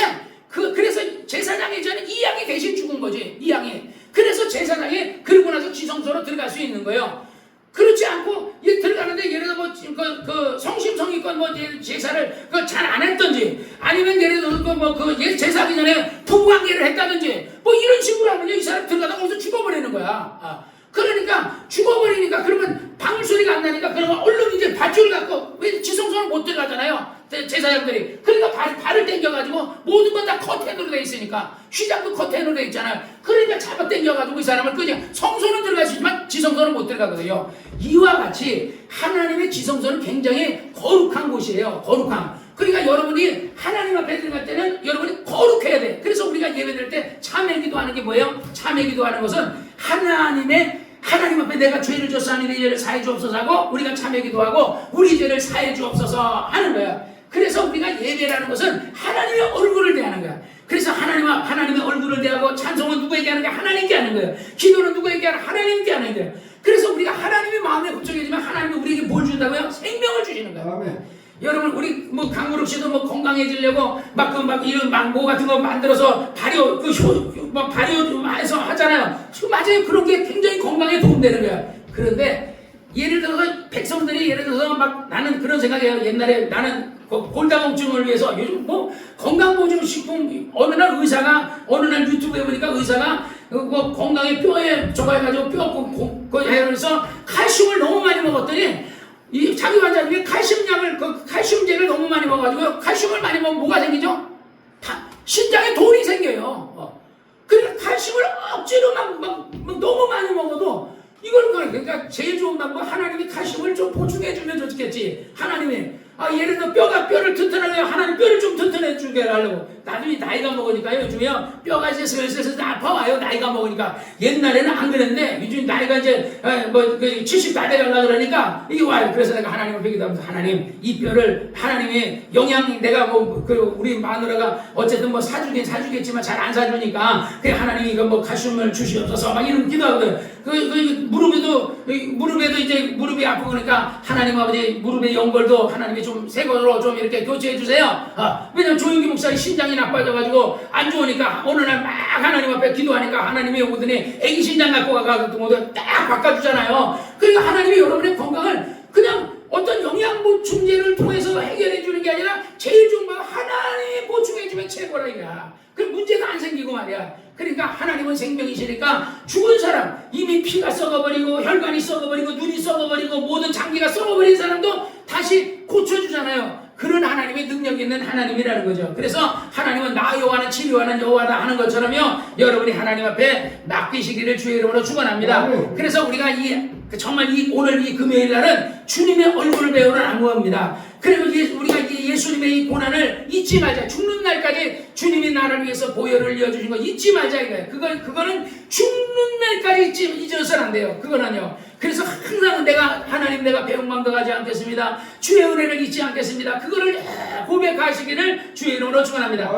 그래서 제사장이 전에 이 양이 대신 죽은 거지. 이 양이. 그래서 제사장이 그러고 나서 지성소로 들어갈 수 있는 거예요. 그렇지 않고 들어가는데 예를 들어 그 성심성의껏 제사를 잘 안 했던지 아니면 예를 들어 제사하기 전에 부부관계를 했다든지 이런 식으로 하면 이 사람 들어가다 거기서 죽어버리는 거야. 그러니까 죽어버리니까 그러면 방울소리가 안 나니까 그러면 얼른 이제 밧줄 갖고 왜 지성소를 못 들어가잖아요. 제사장들이. 그러니까 발을 당겨가지고 모든 건 다 커튼으로 돼 있으니까 휘장도 커튼으로 돼 있잖아요. 그러니까 잡아 당겨가지고 이 사람을 그냥 성소는 들어갈 수 있지만 지성소는 못 들어가거든요. 이와 같이 하나님의 지성소는 굉장히 거룩한 곳이에요. 거룩한. 그러니까 여러분이 하나님 앞에 들어갈 때는 여러분이 거룩해야 돼. 그래서 우리가 예배드릴 때 참회기도 하는 게 뭐예요? 참회기도 하는 것은 하나님 앞에 내가 죄를 졌사오니 내 죄를 사해 주옵소서 하고 우리가 참회기도 하고 우리 죄를 사해 주옵소서 하는 거야. 그래서 우리가 예배라는 것은 하나님의 얼굴을 대하는 거야. 그래서 하나님의 얼굴을 대하고 찬송은 누구에게 하는 거야? 하나님께 하는 거예요. 기도는 누구에게 하는 거야? 하나님께 하는 거예요. 그래서 우리가 하나님의 마음에 걱정이지만 하나님이 우리에게 뭘 준다고요? 생명을 주시는 거예요. 아멘. 여러분 우리 강무룩 씨도 건강해지려고 이런 망고 같은 거 만들어서 발효 발효해서 하잖아요. 맞아요. 그런 게 굉장히 건강에 도움되는 거야. 그런데 예를 들어서 백성들이 예를 들어서 나는 그런 생각이에요. 옛날에 나는 골다공증을 위해서 요즘 건강보증식품 어느 날 유튜브에 보니까 의사가 건강에 뼈에 저거 해가지고 뼈 해서 칼슘을 너무 많이 먹었더니 이 자기 환자 중에 칼슘제를 너무 많이 먹어가지고 칼슘을 많이 먹으면 뭐가 생기죠? 신장에 돌이 생겨요. 그러니까 칼슘을 억지로 너무 많이 먹어도 그러니까 제일 좋은 방법 하나님이 칼슘을 좀 보충해주면 좋겠지. 하나님이 예를 들어 뼈를 튼튼하려고 하나님 뼈를 좀 튼튼해 주게 하려고. 나중에 나이가 먹으니까요. 요즘에요 뼈가 이제 슬슬 아파와요. 나이가 먹으니까. 옛날에는 안 그랬는데 요즘 나이가 이제 70 다 돼가려고 그러니까 이게 와요. 그래서 내가 하나님을 배기도하면서 하나님 이 뼈를 하나님이 영양 내가 우리 마누라가 어쨌든 사주겠지만 잘 안 사주니까 그래 하나님이 이거 칼슘을 주시옵소서 이런 기도하거든. 무릎에도 이제 무릎이 아프고 그러니까 하나님 아버지 무릎의 연골도 하나님이 좀 새 걸로 좀 이렇게 교체해 주세요. 왜냐면 조용기 목사님 신장이 나빠져가지고 안 좋으니까 어느 날 막 하나님 앞에 기도하니까 하나님이 오더니 애기 신장 갖고 가가지고 딱 바꿔주잖아요. 그러니까 하나님이 여러분의 건강을 그냥 어떤 영양 보충제를 통해서 해결해 주는 게 아니라 제일 좋은 건 하나님이 보충해 주면 최고라 이거야. 그럼 문제가 안 생기고 말이야. 그러니까 하나님은 생명이시니까 죽은 사람 이미 피가 썩어버리고 혈관이 썩어버리고 눈이 썩어버리고 모든 장기가 썩어버린 사람도 다시 고쳐주잖아요. 그런 하나님의 능력 있는 하나님이라는 거죠. 그래서 하나님은 나 여호와는 치료하는 여호와다 하는 것처럼요. 여러분이 하나님 앞에 맡기시기를 주의 이름으로 축원합니다. 그래서 우리가 정말 오늘 이 금요일 날은 주님의 얼굴을 배우는 안무입니다. 그리고 우리가 예수님의 이 고난을 잊지 말자. 죽는 날까지 주님이 나를 위해서 보혈을 이어주신 거 잊지 말자 이거예요. 그거는 죽는 날까지 잊어서는 안 돼요. 그거는요. 그래서 항상 내가 배은망덕하지 않겠습니다. 주의 은혜를 잊지 않겠습니다. 그거를 고백하시기를 주의 이름으로 축원합니다.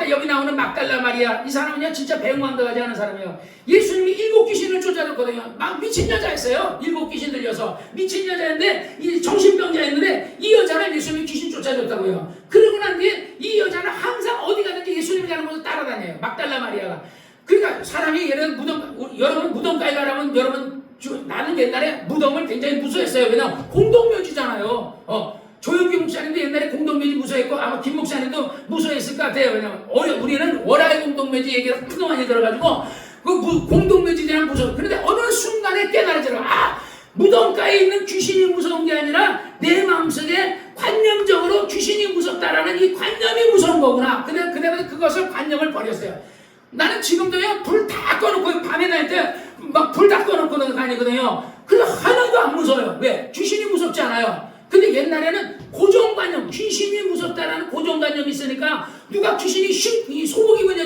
여기 나오는 막달라 마리아 이 사람은요 진짜 배은망덕하지 않은 사람이에요. 예수님이 7 귀신을 쫓아줬거든요. 막 미친 여자였어요. 7 귀신 들려서 미친 여자였는데 이 정신병자였는데 이 여자를 예수님이 귀신 쫓아줬다고요. 그러고 난 뒤에 이 여자는 항상 어디 가든지 예수님이 가는 곳을 따라다녀요. 막달라 마리아가. 그러니까 사람이 여러분 무덤가에 가라면 나는 옛날에 무덤을 굉장히 무서워했어요. 왜냐면 공동묘지잖아요. 조영기 목사님도 옛날에 공동묘지 무서워했고 아마 김 목사님도 무서워했을 것 같아요. 왜냐면 우리는 월화의 공동묘지 얘기를 하도 많이 들어가지고 공동묘지에 대한 무서워. 그런데 어느 순간에 깨달아져요. 무덤가에 있는 귀신이 무서운 게 아니라 내 마음속에 관념적으로 귀신이 무섭다라는 이 관념이 무서운 거구나. 근데 그것을 관념을 버렸어요. 나는 지금도요 불 다 꺼놓고 밤에 다닐 때 막 불 다 꺼놓고 다니거든요. 근데 하나도 안 무서워요. 왜? 귀신이 무섭지 않아요. 근데 옛날에는 고정관념, 귀신이 무섭다라는 고정관념이 있으니까 누가 귀신이 소복 입은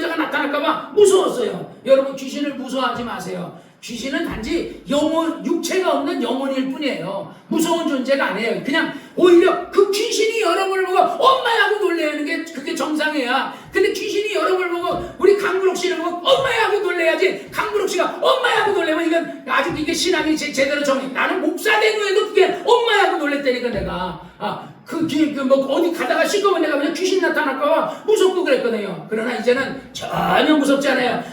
나타날까봐 무서웠어요. 여러분 귀신을 무서워하지 마세요. 귀신은 단지 육체가 없는 영혼일 뿐이에요. 무서운 존재가 아니에요. 그냥 오히려 그 귀신이 여러분을 보고 엄마야 하고 놀래는 게 그게 정상이야. 근데 귀신이 여러분을 보고 우리 강구록 씨를 보고 엄마야 하고 놀래야지. 강구록 씨가 엄마야 하고 놀래면 이건 아직 이게 신앙이 제대로 정리. 나는 목사 된 후에도 그게 엄마야 하고 놀랬다니까 내가. 어디 가다가 시커먼 내가 그냥 귀신 나타날까봐 무섭고 그랬거든요. 그러나 이제는 전혀 무섭지 않아요.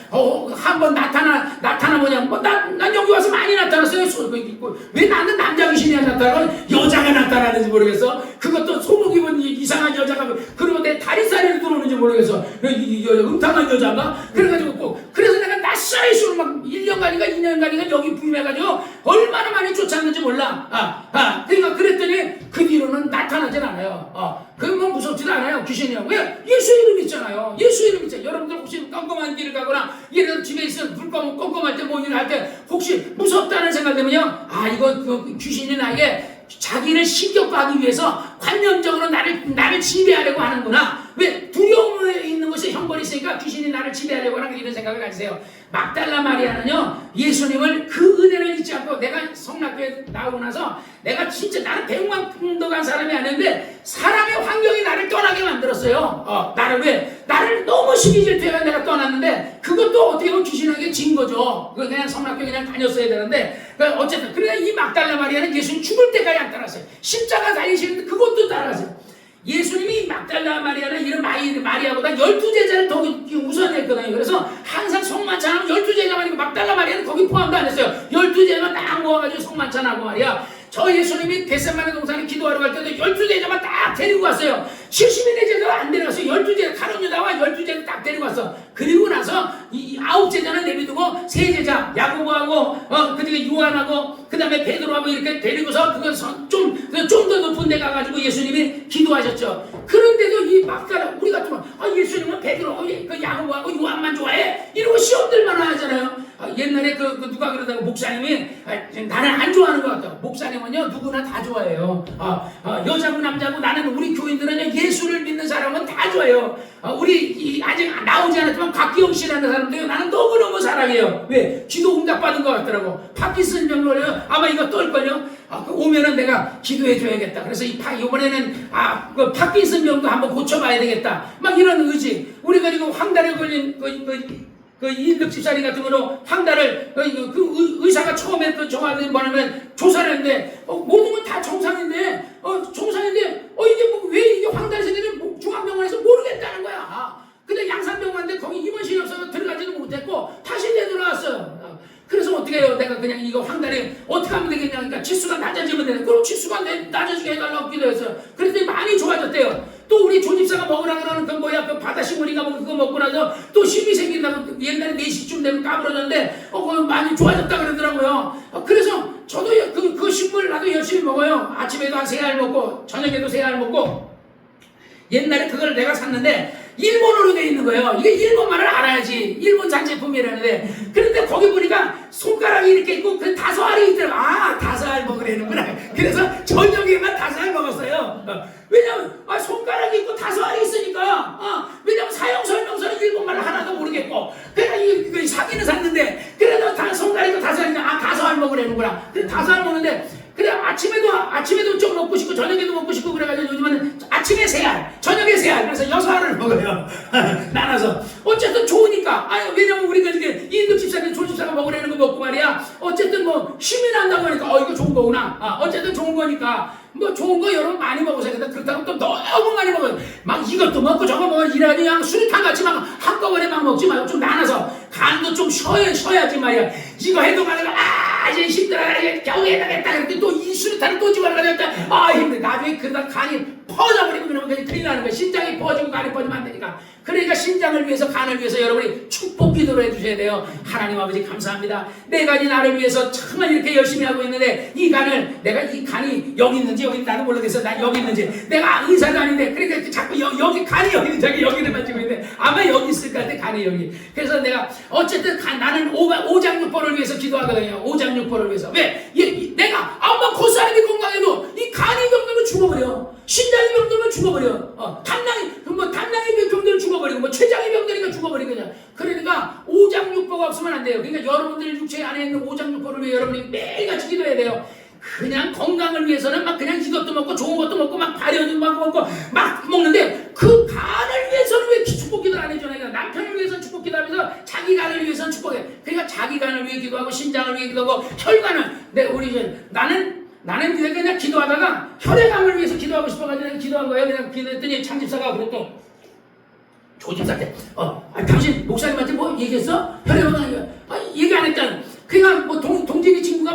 한번 나타나보냐. 난 여기 와서 많이 나타났어요. 왜 나는 남자 귀신이 안 나타나고 여자가 나타나는지 모르겠어. 그것도 소복 입은 이상한 여자가, 그리고 내 다리살이 들어오는지 모르겠어. 음탕한 여자가. 그래가지고 그래서 내가 낯설이 술을 막 1년간인가 2년간인가 여기 부임해가지고 얼마나 많이 쫓았는지 몰라. 그러니까 그랬더니 그 뒤로는 나타나진 않아요. 그건 무섭지도 않아요. 귀신이라고. 왜? 예수 이름 있잖아요. 예수 이름 있잖아요. 여러분들 혹시 껌껌한 길을 가거나 예를 들어 집에 있으면 불 꺼면 껌껌할 때 뭐 일을 할 때 혹시 무섭다는 생각 들면요, 이거 귀신이 나에게 자기를 신격화하기 위해서 관념적으로 나를 지배하려고 하는구나. 왜? 두려움에 있는 것에 형벌이 있으니까 귀신이 나를 지배하려고 하는 이런 생각을 가지세요. 막달라 마리아는요, 예수님을 그 은혜를 잊지 않고, 내가 성락교에 나오고 나서 내가 진짜 나는 배웅만큼도간 사람이 아닌데 사람의 환경이 나를 떠나게 만들었어요. 나를 너무 시기 질투해가 내가 떠났는데 그것도 어떻게 보면 귀신에게 진 거죠. 그냥 성락교 그냥 다녔어야 되는데, 어쨌든 그러니까 이 막달라 마리아는 예수님 죽을 때까지 안 따랐어요. 십자가 달리시는데 그것도 따라갔어요. 예수님이 막달라 마리아는 이런 마리아보다 12제자를 더 우선했거든요. 그래서 항상 성만찬하면 12제자만 있고 막달라 마리아는 거기 포함도 안 했어요. 12제자만 딱 모아가지고 성만찬하고 말이야. 저 예수님이 겟세마네 동산에 기도하러 갈 때도 12제자만 딱 데리고 왔어요. 70인의 제자가 안 데려갔어요. 12제자, 가룟 유다와 12제자 딱 데리고 왔어. 그리고 나서 이 9제자는 내비두고 3제자, 야고보하고 그다음에 요한하고 그다음에 베드로하고 이렇게 데리고서 그건 좀 더 높은 데 가가지고 예수님이 기도하셨죠. 그런데도 이 막달라, 우리 같으면 예수님은 베드로, 그 야고보하고 요한만 좋아해? 이러고 시험들만 하잖아요. 옛날에 누가 그러다가 목사님이 나는 안 좋아하는 것 같아요. 목사님은요 누구나 다 좋아해요. 여자고 남자고, 나는 우리 교인들은 예수를 믿는 사람은 다 좋아해요. 우리 아직 나오지 않았지만 곽기영 씨라는 사람도요 나는 너무너무 사랑해요. 왜? 기도 응답받은 것 같더라고. 파킨슨 병 걸려요. 아마 이거 떨걸요. 오면은 내가 기도해줘야겠다. 그래서 이번에는 그 파킨슨 병도 한번 고쳐봐야 되겠다. 막 이런 의지. 우리가 지금 황달에 걸린 그 이인득 집사님 같은 경우는 황달을 의사가 처음에 정하는 뭐냐면 조사를 했는데 모든 건 다 정상인데 정상인데 이게 왜 이게 황달이 생기는 중앙병원에서 모르겠다는 거야. 근데 양산병원인데 거기 임원실이 없어서 들어가지도 못했고 다시 내돌아왔어요. 그래서 어떻게 해요? 내가 그냥 이거 황달이 어떻게 하면 되겠냐. 그러니까 치수가 낮아지면 되는데 그럼 치수가 낮아지게 해달라고 기도했어요. 그랬더니 많이 좋아졌대요. 또 우리 조집사가 먹으라 그러는 그 바다시무리가 그거 먹고 나서 또 힘이 생긴다고 옛날에 4시쯤 되면 까불어졌는데 그거 많이 좋아졌다 그러더라고요. 그래서 저도 그 식물 나도 열심히 먹어요. 아침에도 한 3알 먹고 저녁에도 3알 먹고. 옛날에 그걸 내가 샀는데 일본어로 되어 있는 거예요. 이게 일본말을 알아야지. 일본 장제품이라는데. 그런데 거기 보니까 손가락이 이렇게 있고 그 5알이 있더라고. 5알 먹으라는구나. 그래서 저녁에만 5알 먹었어요. 왜냐면 손가락이 있고 5알이 있으니까. 왜냐면 사용 설명서는 일본말을 하나도 모르겠고. 그래서 이 사기는 샀는데 그래도 손가락이 있고 5알이니까 5알 먹으라는구나. 그래서 5알 먹는데 그래 아침에도 좀 먹고 싶고 저녁에도 먹고 싶고 그래가지고 요즘은 아침에 3알 저녁에 3알 그래서 6알을 먹어요. 나눠서 어쨌든 좋으니까. 왜냐면 우리가 이렇게 이인득 집사님 조집사가 먹으라는 거 먹고 말이야 어쨌든 뭐 힘이 난다고 하니까 이거 좋은 거구나. 어쨌든 좋은 거니까 뭐 좋은 거 여러분 많이 먹으세요. 근데 그렇다고 또 너무 많이 먹어요. 막 이것도 먹고 저거 먹어 이래야지 그냥 수류탄 같이 막 한꺼번에 막 먹지 말고 좀 나눠서 간도 좀 쉬어야지 말이야. 이거 해도 말이야 이제 힘들어 겨우 해야겠다. 그랬더니 또 이 수류탄을 또 집어넣어야겠다. 힘들어. 나중에 그러다 간이 퍼져버리고 그러면 그냥 큰일 나는 거야. 신장이 퍼지고 간이 퍼지면 안 되니까. 그러니까 신장을 위해서 간을 위해서 여러분이 축복 기도를 해주셔야 돼요. 하나님 아버지 감사합니다. 내 간이 나를 위해서 정말 이렇게 열심히 하고 있는데 이 간이 여기 있는지 여기 나도 모르겠어. 나 여기 있는지 내가 의사도 아닌데 그러니까 자꾸 여기 간이 여기 있는지 여기를 맞추고 있는데 아마 여기 있을 것 같아. 간이 여기. 그래서 내가 어쨌든 나는 오장육보를 위해서 기도하거든요. 오장육보를 위해서. 왜? 내가 아마 고사람이 건강해도 이 간이 병들면 죽어버려. 신장이 병들면 죽어버려. 담낭이 병들면 죽어버리고 뭐 췌장이 병들니까 죽어버리거든요. 죄 안에 있는 오장육부를 위해 여러분이 매일같이 기도해야 돼요. 그냥 건강을 위해서는 막 그냥 이것도 먹고 좋은 것도 먹고 막 발효도 막 먹고 막 먹는데 그 간을 위해서는 왜 축복 기도를 안 해주냐. 남편을 위해서는 축복 기도하면서 자기 간을 위해서는 축복해. 그러니까 자기 간을 위해 기도하고 신장을 위해 기도하고 혈관을 우리 이제 나는 왜 그냥 기도하다가 혈액암을 위해서 기도하고 싶어가지고 기도한 거예요. 그냥 기도했더니 창집사가 그랬더니 조집사한테 당신 목사님한테 뭐 얘기했어? 혈액암 얘기 안 했잖아. 그냥 뭐 동진이 친구가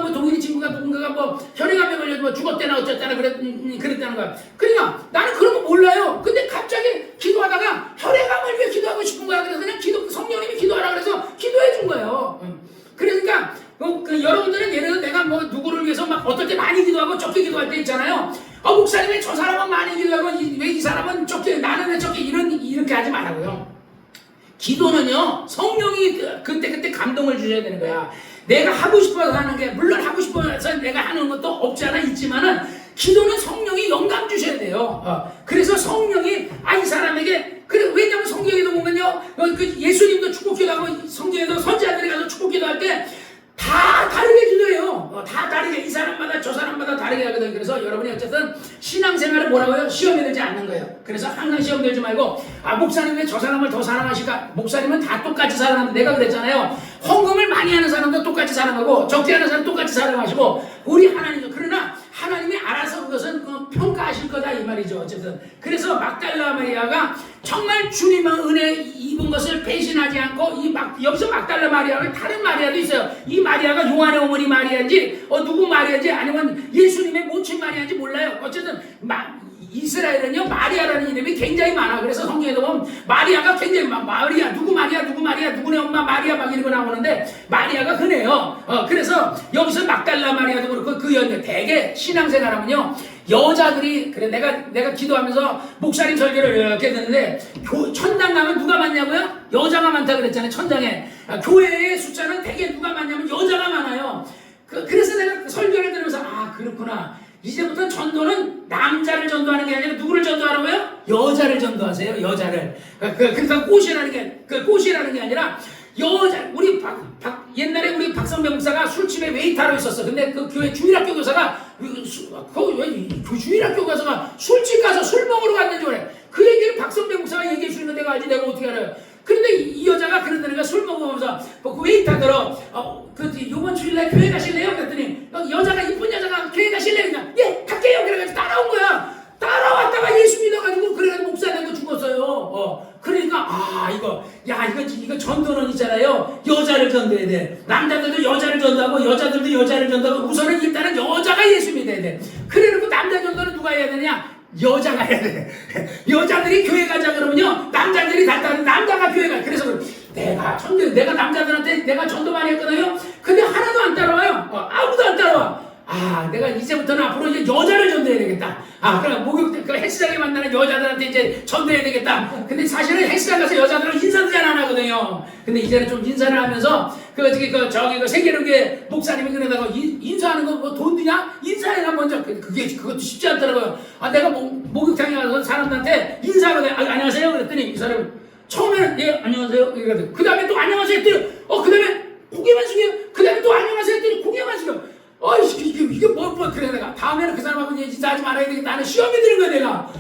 누군가가 뭐 혈액암에 걸려서 뭐 죽었대나 어쨌다나 그랬다는 거야. 그러니까 나는 그런 거 몰라요. 근데 갑자기 기도하다가 혈액암을 위해 기도하고 싶은 거야. 그래서 그냥 성령님이 기도하라 그래서 기도해 준 거예요. 그러니까 여러분들은 예를 들어 내가 뭐 누구를 위해서 막 어떨 때 많이 기도하고 적게 기도할 때 있잖아요. 목사님이 저 사람은 많이 기도하고 왜 이 사람은 적게 나는 왜 적게 이렇게 하지 말라고요. 기도는요 성령이 그때 감동을 주셔야 되는 거야. 내가 하고 싶어서 하는 게 물론 하고 싶어서 내가 하는 것도 없지 않아 있지만은 기도는 성령이 영감 주셔야 돼요. 그래서 성령이 이 사람에게 왜냐면 성경에도 보면요 예수님도 축복기도하고 성경에도 선지자들이 가서 축복기도할 때 다 다르게 기도해요. 다 다르게 이 사람마다 저 사람마다 다르게 하거든. 그래서 여러분이 어쨌든 신앙생활을 뭐라고요? 시험에 들지 않는 거예요. 그래서 항상 시험 들지 말고 목사님 왜 저 사람을 더 사랑하실까? 목사님은 다 똑같이 사랑하는데 내가 그랬잖아요. 헌금을 많이 하는 사람도 똑같이 사랑하고 적게 하는 사람 똑같이 사랑하시고 우리 하나님이죠. 그러나 하나님이 알아서 그것은 평가하실 거다 이 말이죠. 어쨌든 그래서 막달라 마리아가 정말 주님의 은혜 입은 것을 배신하지 않고 여기서 막달라 마리아는 다른 마리아도 있어요. 이 마리아가 요한의 어머니 마리아인지 누구 마리아인지 아니면 예수님의 모친 마리아인지 몰라요. 어쨌든 이스라엘은요 마리아라는 이름이 굉장히 많아. 그래서 성경에도 보면 마리아가 굉장히 마리아 누구네 엄마 마리아 막 이런 거 나오는데 마리아가 흔해요. 그래서 여기서 막달라 마리아도 그렇고 그 연대 대개 신앙생활하면요 여자들이 그래 내가 기도하면서 목사님 설교를 이렇게 듣는데 천당 가면 누가 많냐고요? 여자가 많다 그랬잖아요. 천당에 교회의 숫자는 대개 누가 많냐면 여자가 많아요. 그래서 내가 설교를 들으면서 그렇구나. 이제부터 전도는 남자를 전도하는 게 아니라 누구를 전도하라고요? 여자를 전도하세요. 여자를. 그러니까 꽃이라는 게 아니라 여자. 우리 옛날에 우리 박성배 목사가 술집에 웨이터로 있었어. 근데 그 교회 주일학교 교사가 주일학교 교사가 술집 가서 술 먹으러 갔는지 그래. 그 얘기를 박성배 목사가 얘기해 주는 내가 알지 내가 어떻게 알아요? 그런데 이 여자가 그러더니까 술 먹으면서 그 웨이터들어 요번 주일날 교회 가실래요? 그랬더니 여자가 이쁜 여자가 교회 가실래요? 그냥 예 갈게요. 그래가지고 따라온 거야. 따라왔다가 예수 믿어가지고 그래가지고 목사 되고 죽었어요. 그러니까 이거 전도는 있잖아요. 여자를 전도해야 돼. 남자들도 여자를 전도하고 여자들도 여자를 전도하고 우선은 일단은 여자가 예수 믿어야 돼. 그래놓고 남자 전도는 누가 해야 되냐? 여자가 해야 돼. 여자들이 교회 가자 그러면요 남자들이 다 따르는 남자가 교회 가. 그래서 내가 남자들한테 내가 전도 많이 했거든요. 근데 하나도 안 따라와요. 아무도 안 따라와. 내가 이제부터는 앞으로 이제 여자를 전도해야 되겠다. 그럼 목욕 헬스장에 만나는 여자들한테 이제 전도해야 되겠다. 근데 사실은 헬스장 가서 여자들은 인사도 잘 안 하거든요. 근데 이제는 좀 인사를 하면서 저기 세계로교회 목사님이 그러다가 인사하는 거 뭐 돈 드냐? 인사해라 먼저. 그것도 쉽지 않더라고요. 내가 목욕탕에 가서 사람들한테 인사하거든요. 안녕하세요. 그랬더니 이 사람은 처음에는 예 안녕하세요. 그 다음에 또 안녕하세요 했더니 그 다음에 고개만 숙여. 그 다음에 또 안녕하세요 했더니 고개만 숙여. 이게 그래 내가 다음에는 그 사람하고 인사하지 말아야 되겠다. 나는 시험이 드는 거야 내가.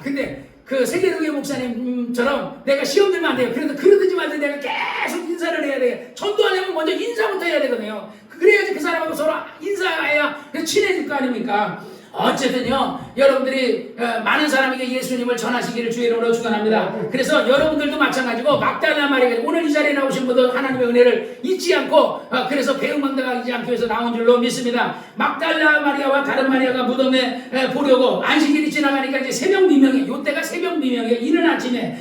근데 그 세계로교회 목사님처럼 내가 시험 들면 안 돼요. 그래도 그러든지 말든지 내가 계속 인사를 해야 돼. 전도하려면 먼저 인사부터 해야 되거든요. 그래야지 그 사람하고 서로 인사해야 친해질 거 아닙니까? 어쨌든요 여러분들이 많은 사람에게 예수님을 전하시기를 주의 이름으로 축원합니다. 그래서 여러분들도 마찬가지고 막달라 마리아 오늘 이 자리에 나오신 분들 하나님의 은혜를 잊지 않고 그래서 배은망대하지 않기 위해서 나온 줄로 믿습니다. 막달라 마리아와 다른 마리아가 무덤에 보려고 안식일이 지나가니까 이제 새벽 미명에 요때가 새벽 미명에 이른 아침에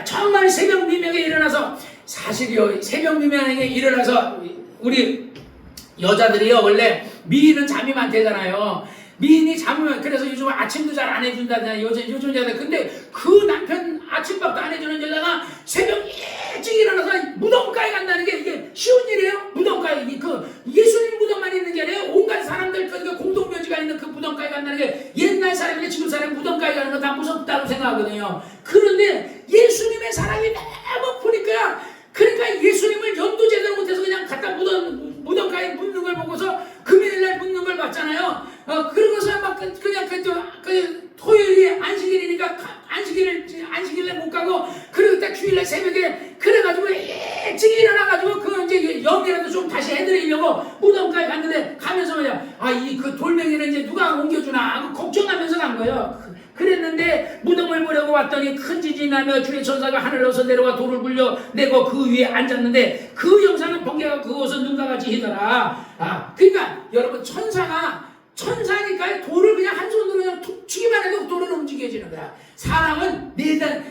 정말 새벽 미명에 일어나서 사실이요 새벽 미명에 일어나서 우리 여자들이요 원래 미인은 잠이 많대잖아요. 미인이 잠을 그래서 요즘 아침도 잘 안 해준다잖아요. 요즘 여자들. 근데 그 남편 아침밥도 안 해주는 여자가 새벽 일찍 일어나서 무덤가에 간다는 게 이게 쉬운 일이에요? 무덤가에 예수님 무덤만 있는 게 아니에요. 온갖 사람들 공동묘지가 있는 그 무덤가에 간다는 게 옛날 사람이나 지금 사람이 무덤가에 가는 거 다 무섭다고 생각하거든요. 그런데 예수님의 사랑이 너무 크니까 그러니까 예수님을 연도 제대로 못해서 그냥 갖다 무덤 가고 그리고 딱 주일날 새벽에 그래가지고 일찍 일어나가지고 그 이제 영이라도 좀 다시 해드리려고 무덤까지 갔는데 가면서 말이야 이 그 돌멩이는 이제 누가 옮겨주나 걱정하면서 간 거예요. 그랬는데 무덤을 보려고 왔더니 큰 지진이 나며 주의 천사가 하늘로서 내려와 돌을 굴려내고 그 위에 앉았는데 그 영상은 번개가 그것은 눈과 같이 희더라. 그러니까 여러분 천사니까 돌을 그냥 한 손으로 그냥 툭 치기만 해도 돌은 움직여지는 거야. 사람은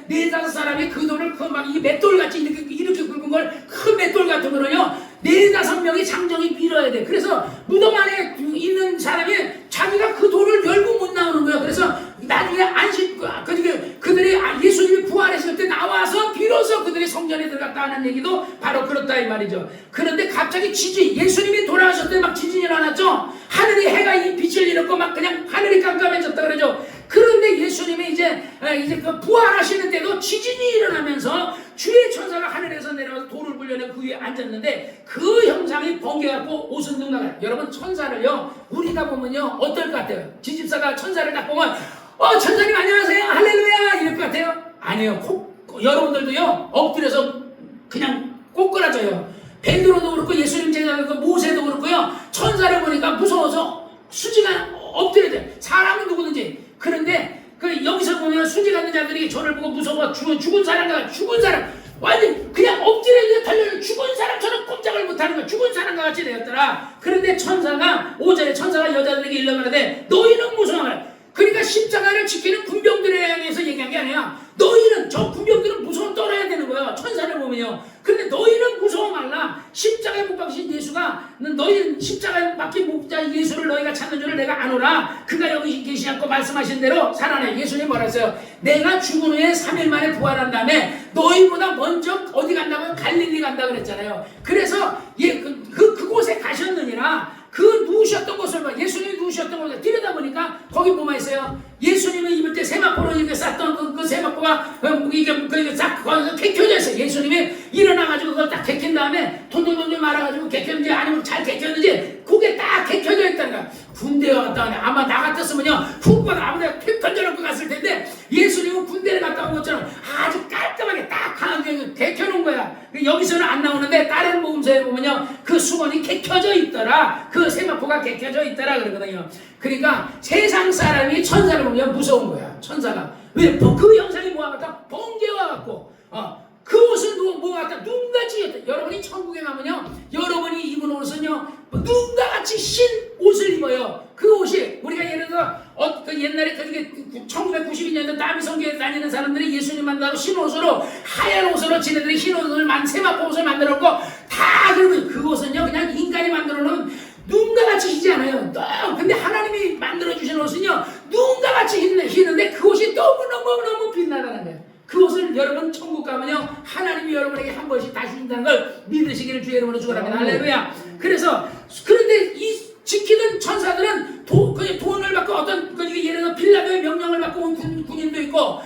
네다섯 사람이 그 돌을 이 맷돌같이 이렇게 굵은 걸 큰 맷돌 같은 거를요 네다섯 명이 장정이 밀어야 돼. 그래서 무덤 안에 있는 사람이 자기가 그 돌을 열고 못 나오는 거야. 그래서 나중에 그들이 예수님이 부활했을 때 나와서 비로소 그들이 성전에 들어갔다 하는 얘기도 바로 그렇다 이 말이죠. 그런데 갑자기 예수님이 돌아가셨을 때 막 지진이 일어났죠. 하늘이 해가 빛을 잃었고 막 그냥 하늘이 깜깜해졌다 그러죠. 그런데 예수님이 이제 그 부활하시는 때도 지진이 일어나면서 주의 천사가 하늘에서 내려와서 돌을 굴려내고 그 위에 앉았는데 그 형상이 번개같고 옷은 눈나가. 여러분 천사를요 우리가 보면요 어떨 것 같아요? 지집사가 천사를 딱 보면 천사님 안녕하세요 할렐루야 이럴 것 같아요? 아니에요. 여러분들도요 엎드려서 그냥 꼬꾸라져요. 베드로도 그렇고 예수님 제자도 모세도 그렇고요 천사를 보니까 무서워서 수지가 엎드려져요. 사람은 누구든지. 그런데 여기서 보면 수지 같은 자들이 저를 보고 무서워 죽은 사람 완전 그냥 엎드려 달려 죽은 사람처럼 꼼짝을 못하는 거야. 죽은 사람과 같이 되었더라. 그런데 5절에 천사가 여자들에게 일러가는데 너희는 무서워하라. 그러니까 십자가를 지키는 군병들에 향해서 얘기한 게 아니야. 너희는 저 군병들은 무서워 떨어야 되는 거야. 천사를 보면요. 근데 너희는 무서워 말라. 십자가에 못 박힌 예수가 너희 십자가에 박힌 목자 예수를 너희가 찾는 줄을 내가 아노라. 그가 여기 계시지 않고 말씀하신 대로 살아내. 예수님 뭐라 했어요? 내가 죽은 후에 3일 만에 부활한 다음에 너희보다 먼저 어디 간다면 갈릴리 간다 그랬잖아요. 그래서 그곳에 가셨느니라. 누우셨던 곳을 봐. 예수님이 누우셨던 곳을 들여다보니까 거기 뭐만 있어요? 예수님이 입을 때 세마포로 이렇게 쌌던 그 세마포가 이게 싹 개켜져 있어요. 예수님이 일어나가지고 그걸 딱 개킨 다음에 돈돈돈 말아가지고 개켰는지 아니면 잘 개켰는지 그게 딱 개켜져 있다는 거야. 군대에 갔다 오네. 아마 나 같았으면요 훅 받아 아무데나 휙 던져놓고 갔을 텐데 예수님은 군대를 갔다 온 것처럼 아주 깔끔하게 딱 강하게 개켜놓은 거야. 여기서는 안 나오는데 다른 복음서에 보면요 그 수건이 개켜져 있더라. 그 세마포가 개켜져 있더라 그러거든요. 그러니까 세상 사람이 천사를 보면 무서운 거야. 천사가 왜? 그 형상이 뭐와 같다? 번개와 같고 그 옷은 뭐와 같다? 눈같이. 여러분이 천국에 가면요 여러분이 입은 옷은요 눈과 같이 흰 옷을 입어요. 그 옷이 우리가 예를 들어 옛날에 1992년도 남이성교회 다니는 사람들이 예수님 만나고 흰 옷으로 하얀 옷으로 지네들이 흰 옷을 세마포 옷을 만들었고 다 그러면 그 옷은요 그냥 인간이 만들어 놓은 눈과 같이 희지 않아요. 근데 하나님이 만들어 주신 옷은요 눈과 같이 희는데 그 옷이 너무너무 빛나다는 거예요. 그 옷을 여러분 천국 가면요 하나님이 여러분에게 한 번씩 다시 준다는 걸 믿으시기를 주의 이름으로 축원합니다. 할렐루야. 그런데 이 지키는 천사들은 돈을 받고 예를 들어 빌라도의 명령을 받고 온 군인도 있고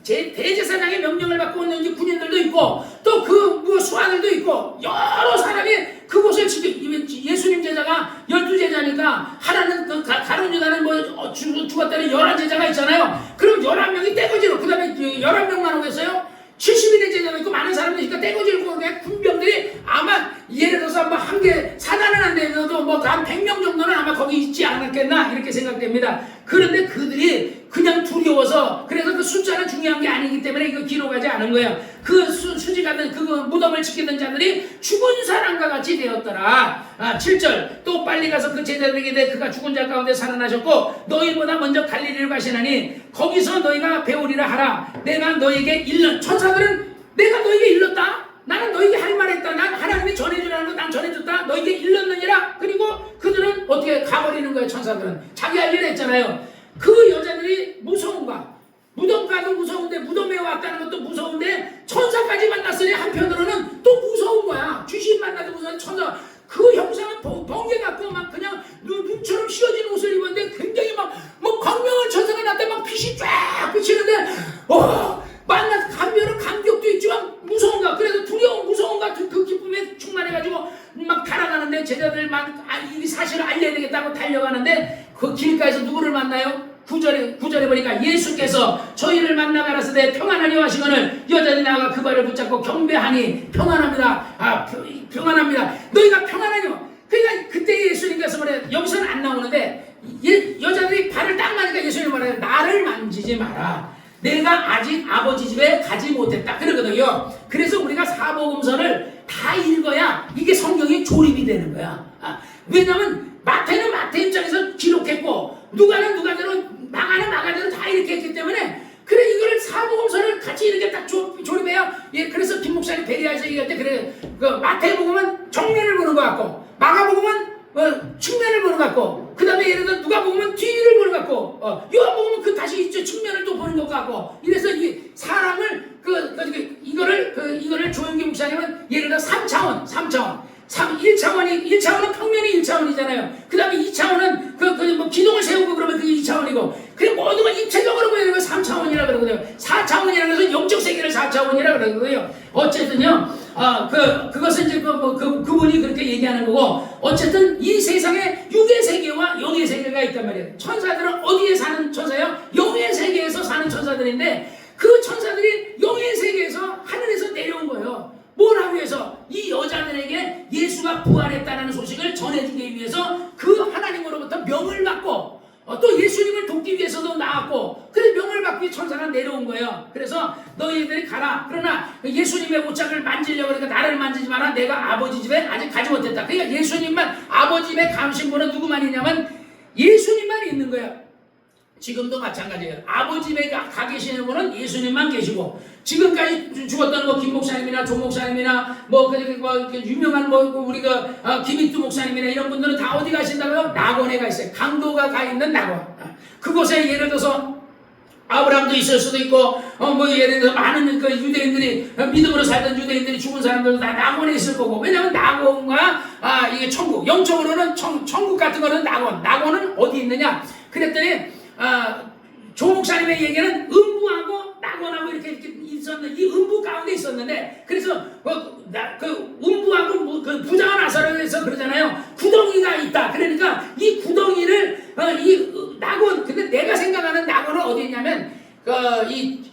대제사장의 명령을 받고 온 군인들도 있고 또 수하들도 있고 여러 사람이 그곳을 예수님 제자가 12제자니까 하나는 가룟 유다는 죽었다는 11제자가 있잖아요. 그럼 11명이 떼거지로 그 다음에 11명만 오겠어요? 70일의 제자도 있고 많은 사람들이 있으니까 떼거지로 군병들이 아마 예를 들어서 한 개 사단은 안 되더라도 한 100명 정도는 아마 거기 있지 않았겠나 이렇게 생각됩니다. 그런데 그들이 그냥 두려워서 그래서 그 숫자는 중요한 게 아니기 때문에 이거 기록하지 않은 거예요. 그 수지 같은 그 무덤을 지키던 자들이 죽은 사람과 같이 되었더라. 7절 또 빨리 가서 그 제자들에게 대해 그가 죽은 자 가운데 살아나셨고 너희보다 먼저 갈릴리로 가시나니 거기서 너희가 배우리라 하라. 내가 너에게 천사들은 내가 너에게 일렀다. 나는 너에게 할 말했다. 난 하나님이 전해주라는 거 난 전해줬다. 너에게 일렀느니라. 그리고 그들은 어떻게 가버리는 거예요. 천사들은 자기 할 일 했잖아요. 그 여자들이 무서운 거야. 무덤 가도 무서운데 무덤에 왔다는 것도 무서운데 천사까지 만났으니 한편으로는 또 무서운 거야. 귀신 만나도 무서운 천사. 그 형상은 번개 같고 막 그냥 눈처럼 씌어진 옷을 입었는데 굉장히 막 광명을 천사가 났다 막 빛이 쫙 비치는데 만나서 감격도 있지만 무서운가. 그래서 무서운가 그 기쁨에 충만해가지고 막 달아가는데 제자들만 이 사실을 알려야 되겠다고 달려가는데 그 길가에서 누구를 만나요? 9절에 보니까 예수께서 저 저희를 만나 가라사대 평안하려 하시거늘 여자들이 나가 그 발을 붙잡고 경배하니 평안합니다. 평안합니다. 너희가 평안하냐. 그러니까 그때 예수님께서 말해요. 여기서는 안 나오는데 여자들이 발을 딱 마니까 예수님이 말해요. 나를 만지지 마라. 내가 아직 아버지 집에 가지 못했다. 그러거든요. 그래서 우리가 사복음서를 다 읽어야 이게 성경이 조립이 되는 거야. 왜냐하면 마태는 마태 입장에서 기록했고 누가는 누가대로 마가는 마가대로 다 이렇게 했기 때문에 그래 이거를 사복음서를 같이 이렇게 딱 조립해요. 예, 그래서 김 목사님 베리아에서 얘기할 때 그래 그 마태복음은 정면을 보는 것 같고 마가복음은 측면을 보는 것 같고 그 다음에 예를 들어 누가복음은 뒤를 보는 것 같고 요한복음은 그 다시 이쪽 측면을 또 보는 것 같고 이래서 이 사람을 이거를 조영기 목사님은 예를 들어 3차원 1차원은 평면이 1차원이잖아요. 그 다음에 2차원은 뭐 기둥을 세우고 그러면 그게 2차원이고 그리고 모든 걸 입체적으로 보이는 건 3차원이라 그러거든요. 4차원이라는 것은 영적 세계를 4차원이라 그러거든요. 어쨌든요, 그것은 이제 그분이 그렇게 얘기하는 거고, 어쨌든 이 세상에 육의 세계와 영의 세계가 있단 말이에요. 천사들은 어디에 사는 천사예요? 영의 세계에서 사는 천사들인데, 그 천사들이 영의 세계에서 하늘에서 내려온 거예요. 뭐라고 해서 이 여자들에게 예수가 부활했다는 소식을 전해주기 위해서 그 하나님으로부터 명을 받고 또 예수님을 돕기 위해서도 나왔고 그래서 명을 받기 위해 천사가 내려온 거예요. 그래서 너희들이 가라. 그러나 예수님의 옷장을 만지려고 그러니까 나를 만지지 마라. 내가 아버지 집에 아직 가지 못했다. 그러니까 예수님만 아버지 집에 가신 분은 누구만 있냐면 예수님만 있는 거예요. 지금도 마찬가지예요. 아버지 집에 가 계시는 분은 예수님만 계시고 지금까지 죽었던 김 목사님이나 조 목사님이나 유명한 우리가 김익두 목사님이나 이런 분들은 다 어디 가신다고요? 낙원에 가 있어요. 강도가 가 있는 낙원. 그곳에 예를 들어서 아브라함도 있을 수도 있고 예를 들어서 많은 유대인들이 믿음으로 살던 유대인들이 죽은 사람들도 다 낙원에 있을 거고 왜냐하면 낙원과 이게 천국 영적으로는 천국 같은 거는 낙원은 어디 있느냐 그랬더니 조 목사님의 얘기는 음부하고 낙원하고 이렇게 있었는데 이 음부 가운데 있었는데 그래서 그 음부하고 그 부자와 나사로에서 그러잖아요. 구덩이가 있다. 그러니까 이 구덩이를 이 낙원 근데 내가 생각하는 낙원은 어디 있냐면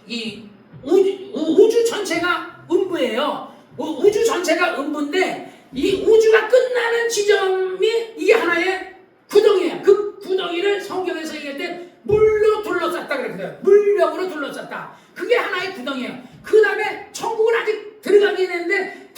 이 우주 전체가 음부예요. 우주 전체가 음부인데 이 우주가 끝나는 지점이 이게 하나의 구덩이야. 그 구덩이를 성경에서 얘기할 때 물로 둘러쌌다 그랬거든요. 물벽으로 둘러쌌다. 그게 하나의 구덩이에요. 그 다음에 천국은 아직 들어가긴 했는데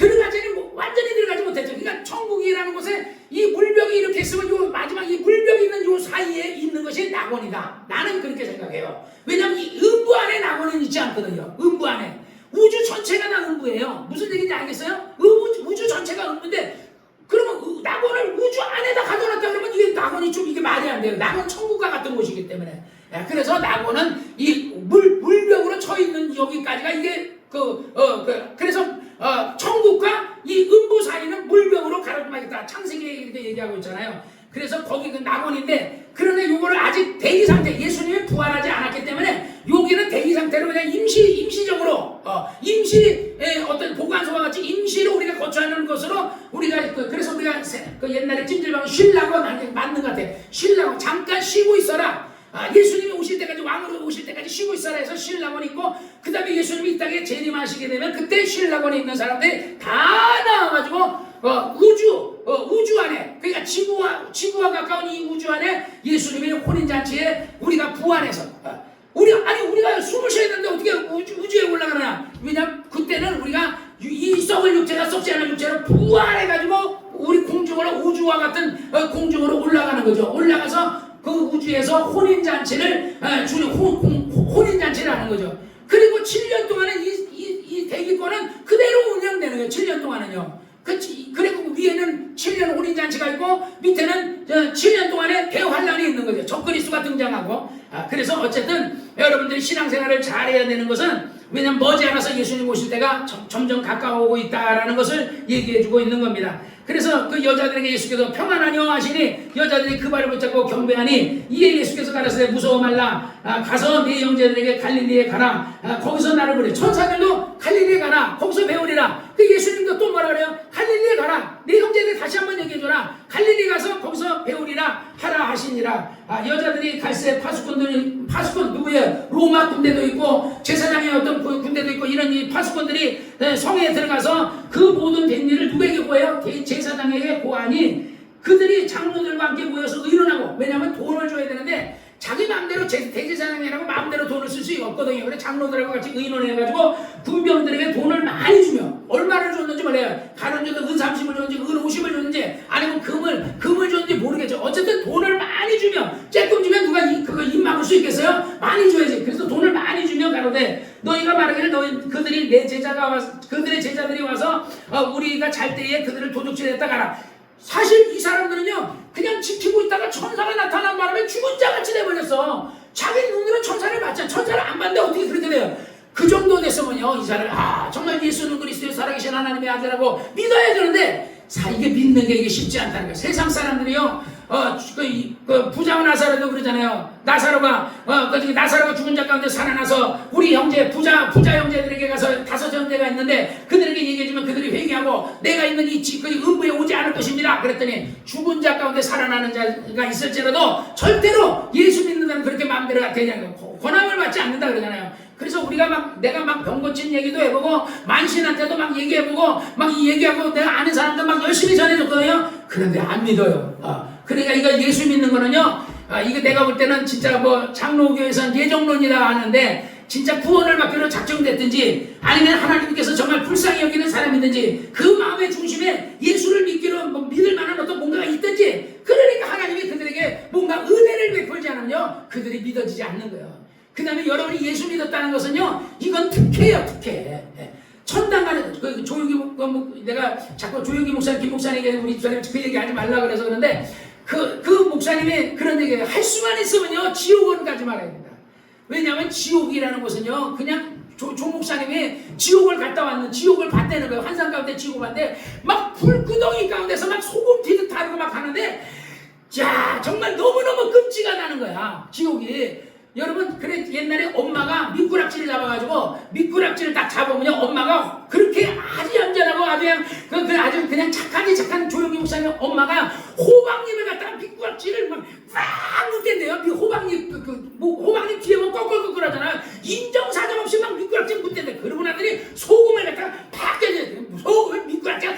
완전히 들어가지 못했죠. 그러니까 천국이라는 곳에 이 물벽이 이렇게 있으면 요 마지막 이 물벽이 있는 요 사이에 있는 것이 낙원이다. 나는 그렇게 생각해요. 왜냐하면 이 음부 안에 낙원은 있지 않거든요. 음부 안에 우주 전체가 다 음부예요. 무슨 얘기인지 알겠어요? 우주 전체가 음부인데 그러면 낙원을 우주 안에다 가둬놨다 그러면 이게 낙원이 좀 이게 말이 안 돼요. 낙원 천국과 같은 곳이기 때문에. 그래서 낙원은 이 물벽으로 쳐 있는 여기까지가 이게 그래서 천국과 이 음부 사이는 물벽으로 가로막혔다. 창세기에 이렇게 얘기하고 있잖아요. 그래서 거기 그 낙원인데 그런데 요거를 아직 대기 상태 예수님이 부활하지 않았기 때문에 여기는 대기 상태로 그냥 임시적으로 임시의 어떤 보관소와 같이 임시로 우리가 거처하는 것으로 우리가 그래서 우리가 옛날에 찜질방 쉬려고 맞는 것 같아. 쉬려고 잠깐 쉬고 있어라. 예수님이 오실 때까지 왕으로 오실 때까지 쉬고 있어라 해서 쉴락원이 있고 그 다음에 예수님이 이 땅에 재림하시게 되면 그때 쉴락원에 있는 사람들이 다 나와가지고 우주 안에 그러니까 지구와 가까운 이 우주 안에 예수님의 혼인잔치에 우리가 부활해서 우리가 숨을 쉬어야 되는데 어떻게 우주에 올라가느냐. 왜냐면 그때는 우리가 이 썩을 육체가 썩지 않은 육체로 부활해가지고 우리 공중으로 우주와 같은 공중으로 올라가는 거죠. 올라가서 그 우주에서 혼인잔치를 혼인잔치를 하는 거죠. 그리고 7년 동안은 이 대기권은 그대로 운영되는 거예요. 7년 동안은요. 그리고 위에는 7년 혼인잔치가 있고 밑에는 7년 동안의 대환란이 있는 거죠. 적그리스도가 등장하고 그래서 어쨌든 여러분들이 신앙생활을 잘해야 되는 것은 왜냐하면 머지않아서 예수님 오실 때가 점점 가까워오고 있다라는 것을 얘기해주고 있는 겁니다. 그래서 그 여자들에게 예수께서 평안하뇨 하시니 여자들이 그 발을 붙잡고 경배하니 이에 예수께서 가라사대 무서워 말라. 가서 네 형제들에게 갈릴리에 가라. 거기서 나를 부르. 천사들도 갈릴리에 가라. 거기서 배우리라. 그 예수님도 또 뭐라 그래요? 갈릴리에 가라. 네 형제들 다시 한번 얘기해줘라. 갈릴리 가서 거기서 배우리라 하라 하시니라. 여자들이 갈새 파수꾼 누구예요? 로마 노아 군대도 있고 제사장의 어떤 군대도 있고 이런 이 파수꾼들이 성에 들어가서 그 모든 된 일을 누구에게 보여요? 제사장에게 고하니 그들이 장로들과 함께 모여서 의논하고, 왜냐하면 돈을 줘야 되는데 자기 마음대로 대제사장이라고 마음대로 돈을 쓸 수 없거든요. 그래서 장로들하고 같이 의논해가지고 군병들에게 돈을 많이 주며, 얼마를 줬는지 몰라요. 가론주도 은 30을 줬는지 은 50을 줬는지 아니면 금을 줬는지 모르겠죠. 어쨌든 돈을 많이 주며, 조금 주면 누가 그거 입 막을 수 있겠어요? 많이 줘야지. 그래서 돈을 많이 주며 가로되 너희가 말하기를 그들이 내 제자가 와서, 그들의 제자들이 와서 우리가 잘 때에 그들을 도둑질했다 가라. 사실 이 사람들은요, 그냥 지키고 있다가 천사가 나타난 바람에 죽은 자같이 돼버렸어. 자기 눈으로 천사를 봤잖아. 천사를 안 봤는데 어떻게 그렇게 돼요? 그 정도 됐으면요, 이 사람을 정말 예수는 그리스도의 살아계신 하나님의 아들이라고 믿어야 되는데, 이게 믿는 게 이게 쉽지 않다는 거예요. 세상 사람들이요, 부자 나사로도 그러잖아요. 나사로가 죽은 자 가운데 살아나서 우리 형제 부자 형제들에게 가서 5 형제가 있는데 그들에게 얘기해주면 그들이 회개하고 내가 있는 이 음부에 오지 않을 것입니다. 그랬더니 죽은 자 가운데 살아나는 자가 있을지라도 절대로 예수 믿는다는 그렇게 마음대로 되냐는 거, 권함을 받지 않는다 그러잖아요. 그래서 우리가 내가 병 고친 얘기도 해보고 만신한테도 막 얘기해보고 막 얘기하고 내가 아는 사람들 막 열심히 전해줬거든요. 그런데 안 믿어요. 그러니까 이거 예수 믿는 거는요, 이거 내가 볼 때는 진짜 장로교에서는 예정론이라 하는데, 진짜 구원을 받기로 작정됐든지 아니면 하나님께서 정말 불쌍히 여기는 사람이든지 그 마음의 중심에 예수를 믿기로 믿을 만한 어떤 뭔가가 있든지, 그러니까 하나님이 그들에게 뭔가 은혜를 베풀지 않으면요, 그들이 믿어지지 않는 거예요. 그 다음에 여러분이 예수 믿었다는 것은요, 이건 특혜예요, 특혜. 천당 가는, 내가 자꾸 조용기 목사님, 김 목사님에게 우리 집사님 그 얘기 하지 말라 그래서 그런데, 그 목사님이 그런 얘기를 할 수만 있으면요, 지옥은 가지 말아야 된다. 왜냐하면 지옥이라는 것은요, 그냥 조 목사님이 지옥을 갔다 왔는, 지옥을 봤다는 거예요. 환상 가운데 지옥을 봤는데, 막 불구덩이 가운데서 막 소금 튀듯 하고 막 하는데, 자, 정말 너무너무 끔찍가 나는 거야, 지옥이. 여러분, 그래, 옛날에 엄마가 미꾸락지를 잡아가지고, 미꾸락지를 딱 잡으면 엄마가 그렇게 아주 얌전하고 아주 그냥 착한 조용기 목사님 엄마가 호박잎을 갖다가 미꾸락지를 막 묻댄대요. 호박잎, 호박잎 뒤에 막 꺾을 하잖아. 인정사정 없이 막 미꾸락지 묻댄대. 그러고 나더니 소금을 갖다가 팍 깨져. 소금을 미꾸락지가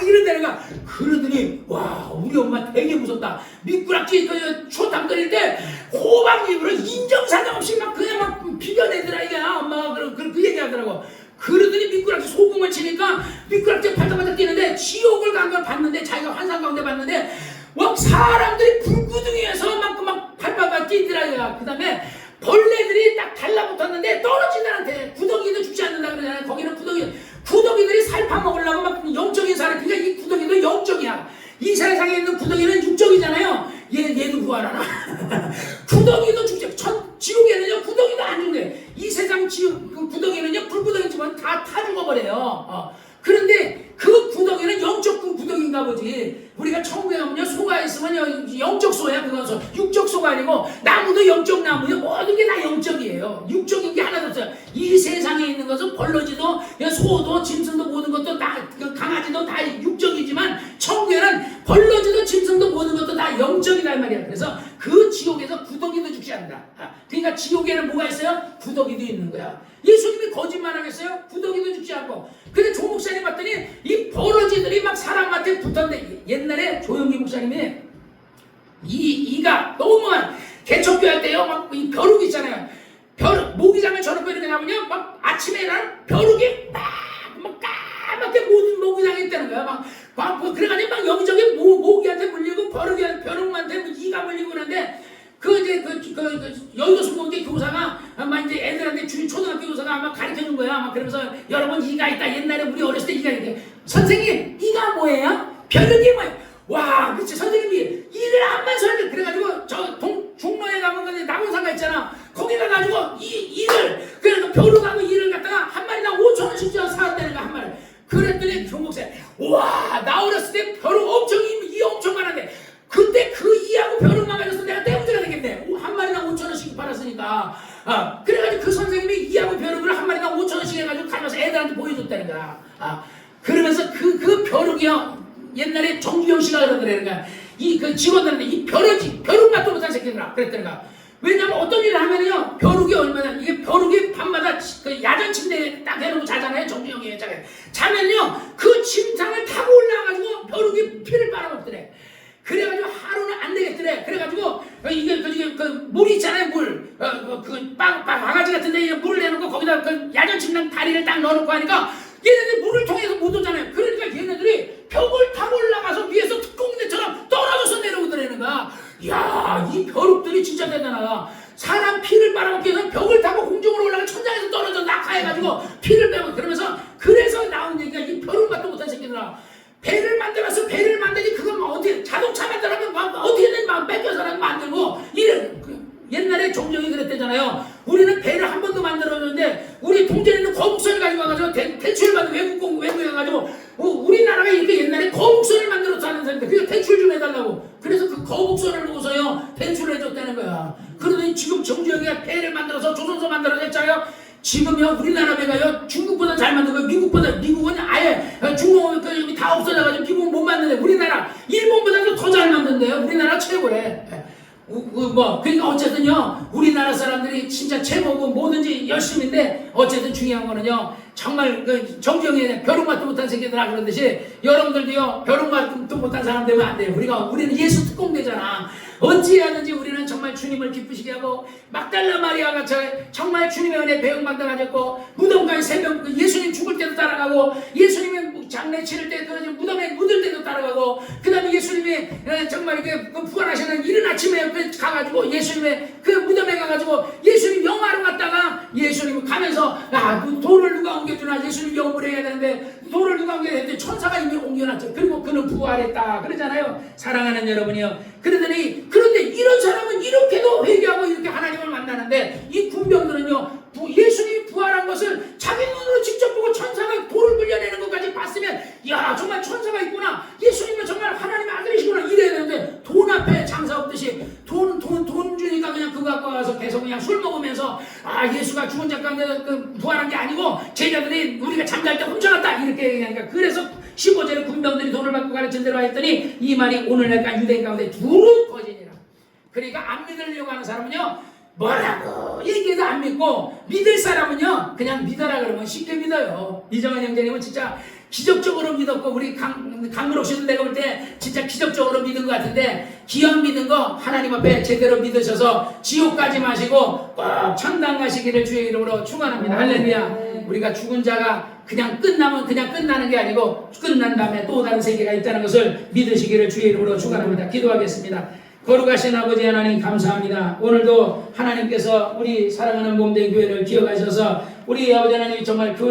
이런다는 거야. 그러더니, 와, 우리 엄마 되게 무섭다. 미꾸락지 초탕 끓일 때 호박잎으로 인정사정 없이 막 그냥 막 비벼내더라, 이게. 엄마가 그 얘기 하더라고. 그러더니 미꾸락지 소금을 치니까 미꾸락지 팔딱팔딱 뛰는데, 지옥을 간 걸 봤는데, 자기가 환상 가운데 봤는데, 막 사람들이 불구덩이에서 막 팔팔팔 뛰더라. 그 다음에 벌레들이 딱 달라붙었는데 떨어지더란테. 구덩이도 죽지 않는다 그러잖아요. 거기는 구덩이들이 살 파먹으려고 막 영적인 사람, 그러니까 이 구덩이도 영적이야. 이 세상에 있는 구덩이는 육적이잖아요. 얘도 구하라나. 구덩이도 죽지. 지옥에는요, 구덩이도 안 죽네. 이 세상 구덩이는요, 불구덩이지만 다 죽어버려요. 그런데 그 구덩이는 영적 구덩이인가 보지. 우리가 천국에 가면요, 소가 있으면 영적 소야. 그건 육적 소가 아니고, 나무도 영적 나무요. 모든 게 다 영적이에요. 육적인 게 하나도 없어요. 이 세상에 있는 것은 벌러지도, 소도, 짐승도 모든 것도 다, 강아지도 다 육적이지만, 천국에는 벌러지도, 짐승도 모든 것도 다 영적이다, 이 말이야. 그래서 그 지옥에서 구덩이도 죽지 않는다. 그러니까 지옥에는 뭐가 있어요? 구덩이도 있는 거야. 예수님이 거짓말 하겠어요? 구덩이도 죽지 않고. 근데 조 목사님 봤더니 이 버러지들이 막 사람한테 붙었는데, 옛날에 조영기 목사님이 이가 너무 개척교 할 때요, 막 이 벼룩 있잖아요. 모기장을 저렇게 이렇게 나오면 막 아침에 난 벼룩이 막 까맣게 모든 모기장이 있다는 거야. 그래가지고 막 여기저기 모기한테 물리고 벼룩한테 이가 물리고 그러는데, 여의도 순복음대 교사가 아마 이제 애들한테 초등학교 교사가 아마 가르쳐 준 거야. 아마 그러면서 여러분 이가 있다. 옛날에 우리 어렸을 때 이가 있대. 선생님, 이가 뭐예요? 벼룩이 뭐예요? 와, 그치. 선생님이 이를 한번 설명. 그래가지고 종로에 가면 남원상가 있잖아. 거기 가가지고 이를, 그래서 벼룩하고 이를 갖다가 한 마리당 5,000원씩 사왔다는 거야, 한 마리. 그랬더니 교목사, 와, 나 어렸을 때 벼룩 엄청 많았는데, 그때 그 이하고 벼룩만 가졌으면 내가 떼문제가 되겠네. 한 마리당 5,000원씩 팔았으니까. 그래가지고 그 선생님이 이하고 벼룩을 한 마리당 5,000원씩 해가지고 가면서 애들한테 보여줬다는 거야. 그러면서 그 벼룩이요, 옛날에 정주영 씨가 그러더래. 그러니까 그 직원들한테 이 벼룩 맛도 못한 새끼들아. 그랬더니 왜냐하면 어떤 일을 하면요, 벼룩이 얼마나, 이게 벼룩이 밤마다 그 야전 침대에 딱 해놓고 자잖아요. 정주영이 자면요, 그 침상을 타고 올라가가지고 벼룩이 피를 빨아먹더래. 그래가지고 하루는 안 되겠더래. 그래가지고 이게 그 물 있잖아요, 물. 그 바가지 같은데 물을 내놓고 거기다 그 야전 침상 다리를 딱 넣어놓고 하니까 얘네들 물을 통해서 못 오잖아요. 그러니까 얘네들이 벽을 타고 올라가서 위에서 특공대처럼 떨어져서 내려오더라는 거야. 이야, 이 벼룩들이 진짜 대단하다. 사람 피를 빨아먹기 위해서 벽을 타고 공중으로 올라가 천장에서 떨어져 낙하해가지고 피를 빼먹어. 그러면서 그래서 나온 얘기가 이 벼룩 맛도 못한 새끼들아. 배를 만들어서 배를 만들지 그건 어떻게 자동차 만들면 어떻게든 막 뺏겨서라도 만들고 이래. 옛날에 종정이 그랬대잖아요. 우리는 배를 한 번도 만들었는데 우리 동전에 있는 거북선을 가지고 와가지고 대출을 받은 외국에 가가지고 우리나라가 이렇게 옛날에 거북선을 만들어서 하는 사람인데 그게 대출 좀 해달라고. 그래서 그 거북선을 보고서요 대출을 해줬다는 거야. 그러더니 지금 정주영이가 배를 만들어서 조선소 만들어서 했잖아요. 지금요 우리나라 배가요 중국보다 잘 만들고 미국은 아예 중국은 다 없어져가지고 미국은 못 만드는데 우리나라 일본보다도 더 잘 만든대요. 우리나라 최고래. 그러니까 어쨌든요 우리나라 사람들이 진짜 최고고 뭐든지 열심인데 어쨌든 중요한 거는요 정말 그 정주영이 벼룩 맛도 못한 새끼들아 그러듯이 여러분들도요 벼룩 맛도 못한 사람 되면 안 돼요. 우리는 예수 특공대잖아. 어찌하든지 우리는 정말 주님을 기쁘시게 하고 막달라 마리아가 정말 주님의 은혜 배웅받아 가졌고 무덤가에 새벽 예수님 죽을 때도 따라가고 예수님의 장례 치를 때도 무덤에 묻을 때도 따라가고 그 다음에 예수님이 정말 이렇게 부활하시는 이른 아침에 가가지고 예수님의 그 무덤에 가가지고 예수님 영화로 갔다가 예수님 가면서 돌을 누가 옮겨주나 예수님 영업을 해야 되는데 돌을 누가 옮겨야 되는데 천사가 이미 옮겨놨죠. 그리고 그는 부활했다 그러잖아요. 사랑하는 여러분이요. 그런데 이런 사람은 이렇게도 회개하고 이렇게 하나님을 만나는데 이 군병들은요 예수님이 부활한 것을 자기 눈으로 직접 보고 천사가 돌을 물려내는 것까지 봤으면 야 정말 천사가 있구나 예수님은 정말 하나님의 아들이시구나 이래야 되는데 돈 앞에 장사 없듯이 돈 주니까 그냥 그거 갖고 와서 계속 그냥 술 먹으면서 예수가 죽은 자 가운데 부활한 게 아니고 제자들이 우리가 잠잘 때 훔쳐갔다 이렇게 얘기하니까 그래서 15절에 군병들이 돈을 받고 가르친 대로 했더니 이 말이 오늘날까지 유대인 가운데 두루 퍼지니라. 그러니까 안 믿으려고 하는 사람은요 뭐라고 얘기해도 안 믿고 믿을 사람은요 그냥 믿어라 그러면 쉽게 믿어요. 이정환 형제님은 진짜 기적적으로 믿었고 우리 강문옥 씨도 내가 볼 때 진짜 기적적으로 믿은 것 같은데 기왕 믿은 거 하나님 앞에 제대로 믿으셔서 지옥 가지 마시고 꼭 천당 가시기를 주의 이름으로 축원합니다. 할렐루야. 우리가 죽은 자가 그냥 끝나면 그냥 끝나는 게 아니고 끝난 다음에 또 다른 세계가 있다는 것을 믿으시기를 주의 이름으로 축원합니다. 기도하겠습니다. 거룩하신 아버지 하나님 감사합니다. 오늘도 하나님께서 우리 사랑하는 몸된 교회를 기억하셔서 우리 아버지 하나님 정말